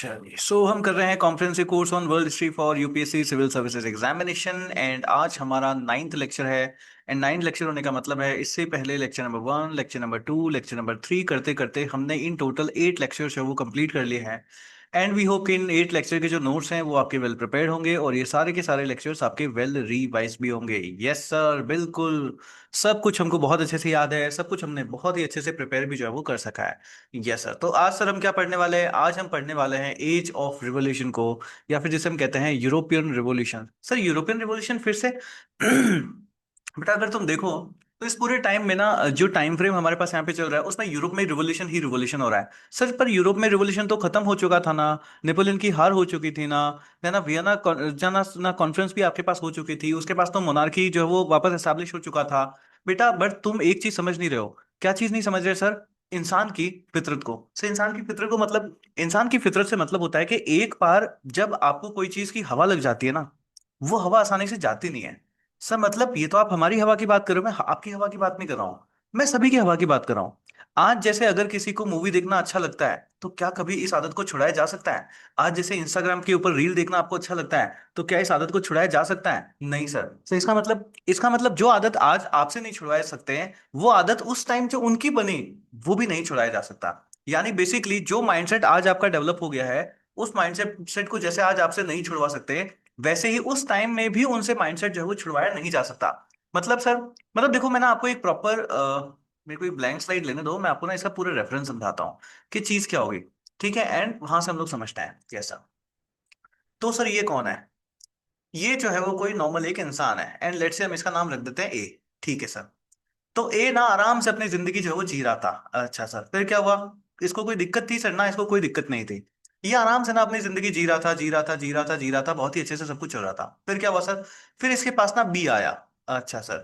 चलिए हम कर रहे हैं comprehensive course on world history for UPSC civil services examination and आज हमारा नाइन्थ लेक्चर है। एंड नाइन्थ लेक्चर होने का मतलब है इससे पहले lecture number 1, lecture number 2, lecture number 3 करते करते हमने इन टोटल 8 लेक्चर्स है वो कंप्लीट कर लिए हैं। एंड वी होप कि इन 8 लेक्चर के जो नोट्स हैं वो आपके वेल प्रिपेयर्ड होंगे और ये सारे के सारे लेक्चर्स आपके वेल रिवाइज भी होंगे। यस सर, बिल्कुल। सब कुछ हमको बहुत अच्छे से याद है, सब कुछ हमने बहुत ही अच्छे से प्रिपेयर भी जो है वो कर सका है। यस सर, तो आज सर हम क्या पढ़ने वाले हैं? आज हम पढ़ने वाले हैं एज ऑफ रिवॉल्यूशन को, या फिर जिसे हम कहते हैं European revolution. Sir European revolution फिर से बेटा अगर तुम देखो तो इस पूरे टाइम में ना जो टाइम फ्रेम हमारे पास यहाँ पे चल रहा है उसमें यूरोप में रिवॉल्यूशन ही रिवॉल्यूशन हो रहा है। सर पर यूरोप में रिवॉल्यूशन तो खत्म हो चुका था ना, नेपोलियन की हार हो चुकी थी ना, है ना, वियना जाना ना कॉन्फ्रेंस भी आपके पास हो चुकी थी, उसके पास तो मोनार्की जो है वो वापस एस्टैब्लिश हो चुका था। बेटा बट तुम एक चीज समझ नहीं रहे हो। क्या चीज नहीं समझ रहे सर? इंसान की फितरत को। से इंसान की फितरत को मतलब, इंसान की फितरत से मतलब होता है कि एक बार जब आपको कोई चीज की हवा लग जाती है ना, वो हवा आसानी से जाती नहीं है। सर मतलब ये तो आप हमारी हवा की बात कर रहे हो, मैं आपकी हवा की बात नहीं कर रहा हूं। मैं सभी की हवा की बात कर रहा हूं। आज जैसे अगर किसी को मूवी देखना अच्छा लगता है तो क्या कभी इस आदत को छुड़ाया जा सकता है? आज जैसे इंस्टाग्राम के ऊपर रील देखना आपको अच्छा लगता है तो क्या इस आदत को छुड़ाया जा सकता है? नहीं सर। तो इसका मतलब जो आदत आज आपसे नहीं छुड़वा सकते हैं, वो आदत उस टाइम जो उनकी बनी वो भी नहीं छुड़ाया जा सकता। यानी बेसिकली जो माइंडसेट आज आपका डेवलप हो गया है, उस माइंडसेट सेट को जैसे आज आपसे नहीं छुड़वा सकते, वैसे ही उस टाइम में भी उनसे माइंडसेट जो है वो छुड़वाया नहीं जा सकता। मतलब सर, मतलब देखो मैं ना आपको एक प्रॉपर, मेरे को एक ब्लैंक स्लाइड लेने दो, मैं आपको ना इसका पूरा रेफरेंस समझाता हूँ कि चीज क्या होगी। ठीक है, एंड वहां से हम लोग समझते हैं कैसा। तो सर ये कौन है? ये जो है वो कोई नॉर्मल एक इंसान है एंड लेट्स से हम इसका नाम रख देते हैं ए। ठीक है सर। तो ए ना आराम से अपनी जिंदगी जो है वो जी रहा था। अच्छा सर, फिर क्या हुआ? इसको कोई दिक्कत थी सर? ना, इसको कोई दिक्कत नहीं थी। ये आराम से ना अपनी जिंदगी जी रहा था, जी रहा था, जी रहा था, जी रहा था, बहुत ही अच्छे से सब कुछ हो रहा था। फिर क्या हुआ सर? फिर इसके पास ना बी आया। अच्छा सर।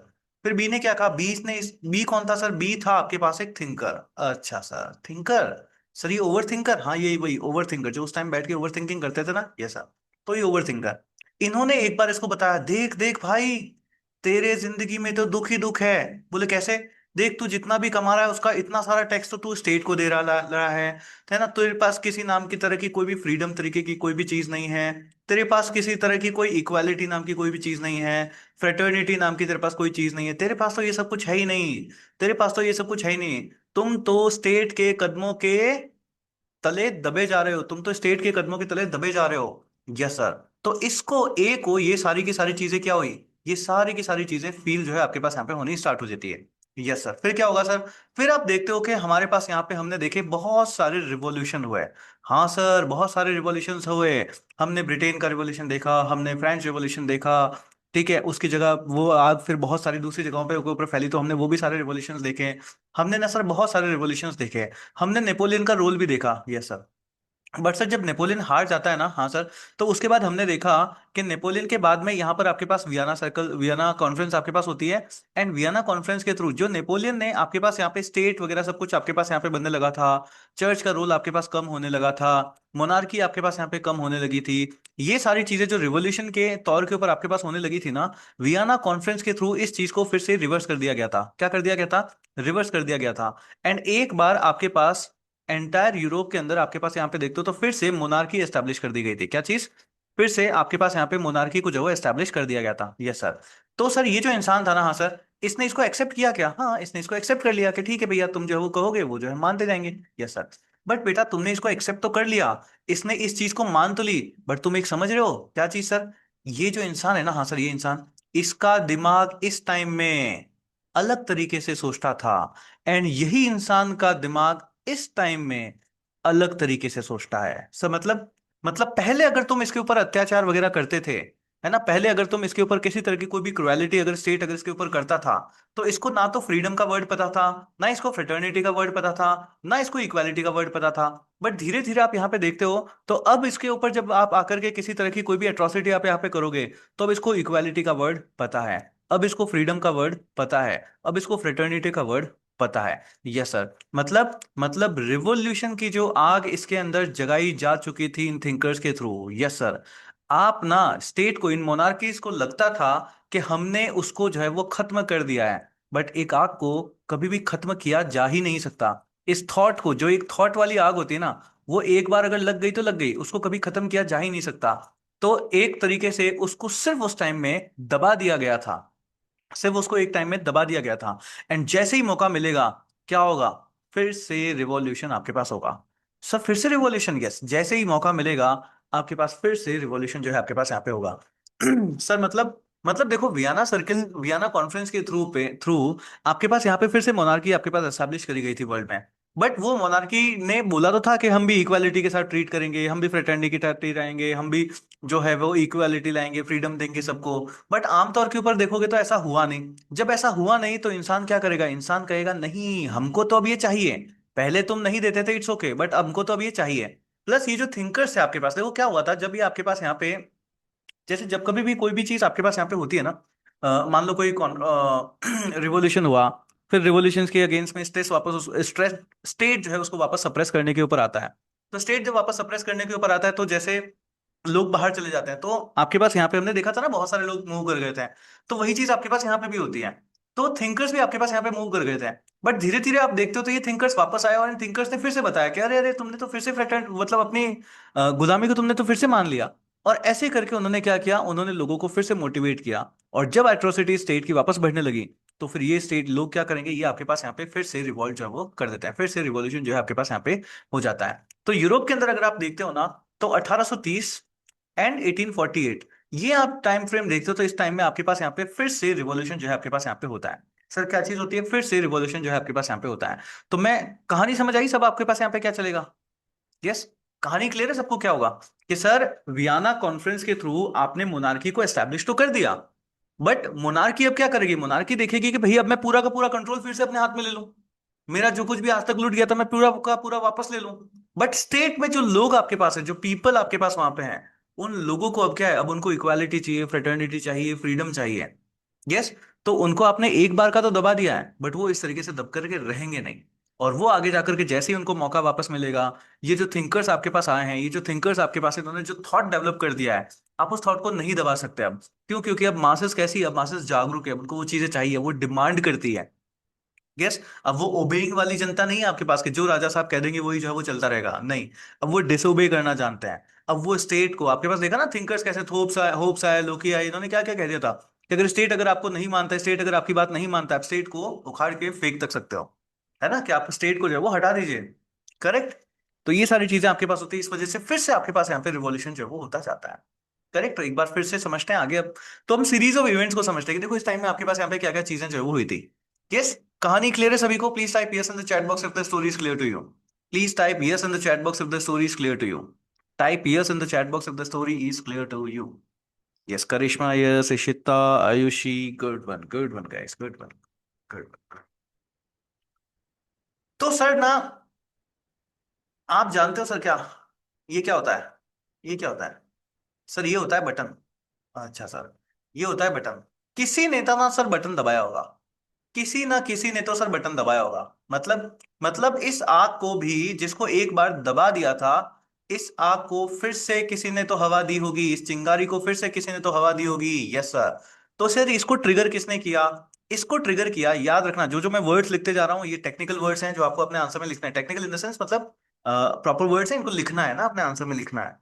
फिर बी ने क्या कहा? बी कौन था सर? बी था आपके पास एक थिंकर। अच्छा सर, थिंकर। सर ये ओवर थिंकर, हाँ यही वही ओवर थिंकर जो उस टाइम बैठ के ओवर थिंकिंग करते थे ना, ये सर। तो ये ओवर थिंकर। इन्होंने एक बार इसको बताया, देख देख भाई, तेरे जिंदगी में तो दुख ही दुख है। बोले कैसे? देख तू जितना भी कमा रहा है उसका इतना सारा टैक्स तो तू स्टेट को दे रहा है ना? तेरे पास किसी नाम की तरह की कोई भी फ्रीडम तरीके की कोई भी चीज नहीं है। तेरे पास किसी तरह की कोई इक्वालिटी नाम की कोई भी चीज नहीं है। फ्रेटर्निटी नाम की तेरे पास कोई चीज नहीं है। तेरे पास तो ये सब कुछ है ही नहीं। तेरे पास तो ये सब कुछ है ही नहीं। तुम तो स्टेट के कदमों के तले दबे जा रहे हो। तुम तो स्टेट के कदमों के तले दबे जा रहे हो। Yes sir. तो इसको ए को ये सारी की सारी चीजें क्या हुई? ये सारी की सारी चीजें फील जो है आपके पास यहाँ पे होनी स्टार्ट हो जाती है। Yes sir. फिर क्या होगा सर? फिर आप देखते हो कि हमारे पास यहाँ पे हमने देखे बहुत सारे रिवॉल्यूशन हुए। हाँ सर, बहुत सारे रिवॉल्यूशन हुए। हमने ब्रिटेन का रिवॉल्यूशन देखा, हमने फ्रेंच रिवॉल्यूशन देखा। ठीक है, उसकी जगह वो आग फिर बहुत सारी दूसरी जगहों पे ऊपर फैली तो हमने वो भी सारे रिवॉल्यूशंस देखे। हमने ना सर बहुत सारे रिवॉल्यूशंस देखे। हमने नेपोलियन का रोल भी देखा। Yes sir. बट सर जब नेपोलियन हार जाता है ना, हाँ सर, तो उसके बाद हमने देखा कि नेपोलियन के बाद में यहाँ पर आपके पास वियना सर्कल, वियना कॉन्फ्रेंस आपके पास होती है। एंड वियना कॉन्फ्रेंस के थ्रू जो नेपोलियन ने आपके पास यहाँ पे स्टेट वगैरह सब कुछ आपके पास यहाँ पे बनने लगा था। चर्च का रोल आपके पास कम होने लगा था। मोनार्की आपके पास यहाँ पे कम होने लगी थी। ये सारी चीजें जो रिवोल्यूशन के तौर के ऊपर आपके पास होने लगी थी ना, वियना कॉन्फ्रेंस के थ्रू इस चीज को फिर से रिवर्स कर दिया गया था। क्या कर दिया गया था? रिवर्स कर दिया गया था। एंड एक बार आपके पास एंटायर यूरोप के अंदर आपके पास यहाँ पे देखते हो तो फिर से मोनार्की एस्टेब्लिश कर दी गई थी। क्या चीज? फिर से आपके पास यहाँ पे मोनार्की को जो है एस्टेब्लिश कर दिया गया था। Yes sir. तो सर ये जो इंसान था ना, हाँ सर, इसने इसको एक्सेप्ट किया क्या? हाँ, इसने इसको एक्सेप्ट कर लिया कि ठीक है भैया, तुम जो है वो कहोगे वो जो है मानते जाएंगे। Yes sir. बट बेटा तुमने इसको एक्सेप्ट तो कर लिया, इसने इस चीज को मान तो ली, बट तुम एक समझ रहे हो क्या चीज सर? ये जो इंसान है ना, हाँ सर, ये इंसान, इसका दिमाग इस टाइम में अलग तरीके से सोचता था। एंड यही इंसान का दिमाग इस टाइम में अलग तरीके से सोचता है सर। मतलब पहले अगर तुम इसके ऊपर अत्याचार वगैरह करते थे, है ना, पहले अगर तुम इसके ऊपर किसी तरह की कोई भी क्रुएलिटी अगर स्टेट अगर इसके ऊपर करता था, तो इसको ना तो फ्रीडम का वर्ड पता था, ना इसको फ्रेटर्निटी का वर्ड पता था, ना इसको इक्वालिटी का वर्ड पता था। बट धीरे धीरे आप यहाँ पे देखते हो तो अब इसके ऊपर जब आप आकर के किसी तरह की कोई भी अट्रॉसिटी आप यहाँ पे करोगे, तो अब इसको इक्वालिटी का वर्ड पता है, अब इसको फ्रीडम का वर्ड पता है, अब इसको फ्रेटर्निटी का वर्ड पता है। Yes sir. मतलब रिवॉल्यूशन की जो आग इसके अंदर जगाई जा चुकी थी इन थिंकर्स के थ्रू। Yes sir. आप ना स्टेट को, इन मोनार्कीज को लगता था कि हमने उसको जो है वो खत्म कर दिया है। बट एक आग को कभी भी खत्म किया जा ही नहीं सकता। इस थॉट को, जो एक थॉट वाली आग होती है ना, वो एक बार अगर लग गई तो लग गई, उसको कभी खत्म किया जा ही नहीं सकता। तो एक तरीके से उसको सिर्फ उस टाइम में दबा दिया गया था, सिर्फ उसको एक टाइम में दबा दिया गया था। एंड जैसे ही मौका मिलेगा, क्या होगा? फिर से रिवॉल्यूशन आपके पास होगा। सर फिर से रिवॉल्यूशन, यस, जैसे ही मौका मिलेगा आपके पास फिर से रिवॉल्यूशन जो है आपके पास यहाँ पे होगा। सर मतलब देखो, वियना सर्किल, वियना कॉन्फ्रेंस के थ्रू आपके पास यहाँ पे फिर से मोनार्की आपके पास एस्टैब्लिश करी गई थी वर्ल्ड में। बट वो मोनार्की ने बोला तो था कि हम भी इक्वालिटी के साथ ट्रीट करेंगे, हम भी फ्रेटर्निटी के साथ ट्रीट रहेंगे, हम भी जो है वो इक्वालिटी लाएंगे, फ्रीडम देंगे सबको। बट आमतौर के ऊपर देखोगे तो ऐसा हुआ नहीं। जब ऐसा हुआ नहीं तो इंसान क्या करेगा? इंसान कहेगा नहीं, हमको तो अब ये चाहिए। पहले तुम नहीं देते थे, इट्स ओके, बट हमको तो अब ये चाहिए। प्लस ये जो थिंकर्स है आपके पास, देखो क्या हुआ था जब ये आपके पास यहाँ पे, जैसे जब कभी भी कोई भी चीज आपके पास यहाँ पे होती है ना, मान लो कोई रिवोल्यूशन हुआ, फिर रिवोल्यूशन के अगेंस्ट में स्ट्रेस वापस, स्ट्रेस स्टेट जो है उसको वापस सप्रेस करने के ऊपर आता है। तो स्टेट जब वापस सप्रेस करने के ऊपर आता है तो जैसे लोग बाहर चले जाते हैं, तो आपके पास यहाँ पे हमने देखा था ना, बहुत सारे लोग मूव कर गए थे। तो वही चीज आपके पास यहाँ पे भी होती है। तो थिंकर्स भी आपके पास यहाँ पे मूव कर गए थे। बट धीरे धीरे आप देखते हो तो ये थिंकर्स वापस आए, और इन थिंकर्स ने फिर से बताया कि अरे अरे, तुमने तो फिर से फ्रेटर्न मतलब अपनी गुलामी को तुमने तो फिर से मान लिया। और ऐसे करके उन्होंने क्या किया, उन्होंने लोगों को फिर से मोटिवेट किया। और जब एट्रोसिटी स्टेट की वापस बढ़ने लगी, तो फिर ये स्टेट लोग क्या करेंगे, ये आपके पास यहाँ पे फिर से रिवॉल्ट जो है वो कर देते हैं, फिर से रिवॉल्यूशन जो है आपके पास यहाँ पे हो जाता है। तो यूरोप के अंदर अगर आप देखते हो ना, तो 1830 एंड 1848, ये आप टाइम फ्रेम देखते हो, तो इस टाइम में आपके पास यहाँ पे फिर से रिवॉल्यूशन जो है आपके पास यहाँ पे होता है। सर क्या चीज होती है? फिर से रिवॉल्यूशन जो है आपके पास यहाँ पे होता है। तो मैं, कहानी समझ आई सब आपके पास यहाँ पे क्या चलेगा? यस, कहानी क्लियर है सबको? क्या होगा कि सर वियना कॉन्फ्रेंस के थ्रू आपने मोनार्की को एस्टैब्लिश तो कर दिया, बट मोनार्की अब क्या करेगी? मोनार्की देखेगी कि भाई अब मैं पूरा का पूरा कंट्रोल फिर से अपने हाथ में ले लूं, मेरा जो कुछ भी आज तक लूट गया था मैं पूरा का पूरा वापस ले लूं। बट स्टेट में जो लोग आपके पास है, जो पीपल आपके पास वहां पे हैं, उन लोगों को अब क्या है? अब उनको इक्वालिटी चाहिए, फ्रेटर्निटी चाहिए, फ्रीडम चाहिए। यस। तो उनको आपने एक बार का तो दबा दिया है, बट वो इस तरीके से दब करके रहेंगे नहीं। और वो आगे जाकर के जैसे ही उनको मौका वापस मिलेगा, ये जो थिंकर्स आपके पास आए हैं, ये जो थिंकर्स आपके पास है, इन्होंने जो थॉट डेवलप कर दिया है, आप उस थॉट को नहीं दबा सकते अब। क्यों? क्योंकि अब मासेस कैसी, अब मासेस जागरूक है, उनको वो चीजें चाहिए, वो डिमांड करती है। यस। अब वो ओबेइंग वाली जनता नहीं है आपके पास कि जो राजा साहब कह देंगे वही जो है वो चलता रहेगा, नहीं। अब वो डिसोबे करना जानते हैं। अब वो स्टेट को, आपके पास देखा ना थिंकर्स कैसे, होप्स आए, लोकी आए, इन्होंने क्या क्या कह दिया था कि अगर स्टेट, अगर आपको नहीं मानता, स्टेट अगर आपकी बात नहीं मानता, आप स्टेट को उखाड़ के फेंक तक सकते हो, है ना, कि आप स्टेट को जो है वो हटा दीजिए। करेक्ट। तो ये सारी चीजें आपके पास होती है, इस वजह से फिर से आपके पास यहाँ पे रिवॉल्यूशन जो है वो होता जाता है। करेक्ट। तो एक बार फिर से समझते हैं आगे अब। तो हम सीरीज ऑफ इवेंट्स को समझते हैं कि देखो इस टाइम में आपके पास यहाँ पे क्या क्या चीजें जो है वो हुई थी। यस। कहानी क्लियर है सभी को? Please type yes in the chat box if the story is clear to you. Please type yes in the chat box if the story is clear to you. Type yes in the chat box if the story is clear to you. Yes, Karishma, yes, Ishita, Ayushi, good one guys, good one, good. तो sir ना, आप जानते हो sir क्या, ये क्या होता है? ये क्या होता है? सर ये होता है बटन। अच्छा सर, ये होता है बटन। किसी नेता ना सर बटन दबाया होगा, किसी ना किसी ने तो सर बटन दबाया होगा। मतलब इस आग को भी, जिसको एक बार दबा दिया था, इस आग को फिर से किसी ने तो हवा दी होगी, इस चिंगारी को फिर से किसी ने तो हवा दी होगी। Yes sir. तो सर इसको ट्रिगर किसने किया? इसको ट्रिगर किया, याद रखना, जो जो मैं वर्ड्स लिखते जा रहा हूँ ये टेक्निकल वर्ड्स हैं जो आपको अपने आंसर में लिखना है। टेक्निकल इन द सेंस मतलब प्रॉपर वर्ड्स हैं, इनको लिखना है ना, अपने आंसर में लिखना है।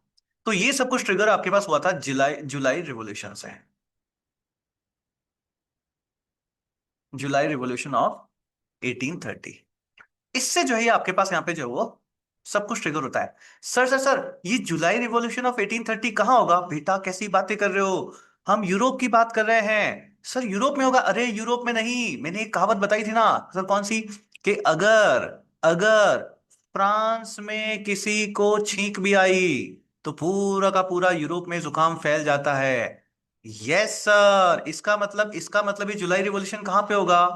तो ये सब कुछ ट्रिगर आपके पास हुआ था जुलाई जुलाई रिवोल्यूशन से। जुलाई रिवोल्यूशन ऑफ 1830। इससे जो है ये आपके पास यहाँ पे जो है वो सब कुछ ट्रिगर होता है। सर ये जुलाई रिवॉल्यूशन ऑफ 1830 कहाँ होगा? बेटा कैसी बातें कर रहे हो, हम यूरोप की बात कर रहे हैं। सर यूरोप में होगा? अरे यूरोप में नहीं, मैंने एक कहावत बताई थी ना सर, कौन सी, कि अगर अगर फ्रांस में किसी को छींक भी आई तो पूरा का पूरा यूरोप में जुकाम फैल जाता है। यस सर, इसका मतलब ये जुलाई रिवॉल्यूशन कहाँ पे होगा?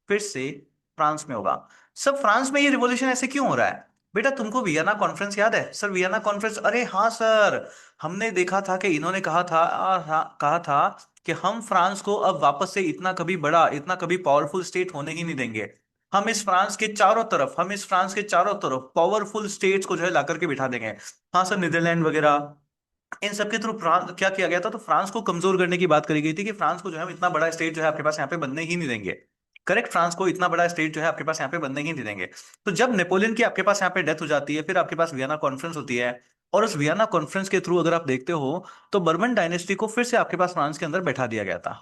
फिर से फ्रांस में होगा। सब फ्रांस में ये रिवॉल्यूशन ऐसे क्यों हो रहा है? बेटा तुमको वियना कॉन्फ्रेंस याद है? सर वियना कॉन्फ्रेंस, अरे हाँ सर, हमने देखा था कि इन्होंने कहा था, कहा था कि हम फ्रांस को अब वापस से इतना कभी बड़ा, इतना कभी पावरफुल स्टेट होने ही नहीं देंगे। हम इस फ्रांस के चारों तरफ पावरफुल स्टेट्स को जो है ला करके बिठा देंगे। हाँ सर, नीदरलैंड वगैरह, इन सबके थ्रू फ्रांस क्या किया गया था, तो फ्रांस को कमजोर करने की बात करी गई थी कि फ्रांस को जो है हम इतना बड़ा स्टेट जो है आपके पास यहाँ पे बनने ही नहीं देंगे। करेक्ट, फ्रांस को इतना बड़ा स्टेट जो है आपके पास यहाँ पे बनने ही नहीं देंगे। तो जब नेपोलियन की आपके पास यहाँ पे डेथ हो जाती है, फिर आपके पास वियना कॉन्फ्रेंस होती है, और उस वियना कॉन्फ्रेंस के थ्रू अगर आप देखते हो तो बर्बन डायनेस्टी को फिर से आपके पास फ्रांस के अंदर बैठा दिया गया था।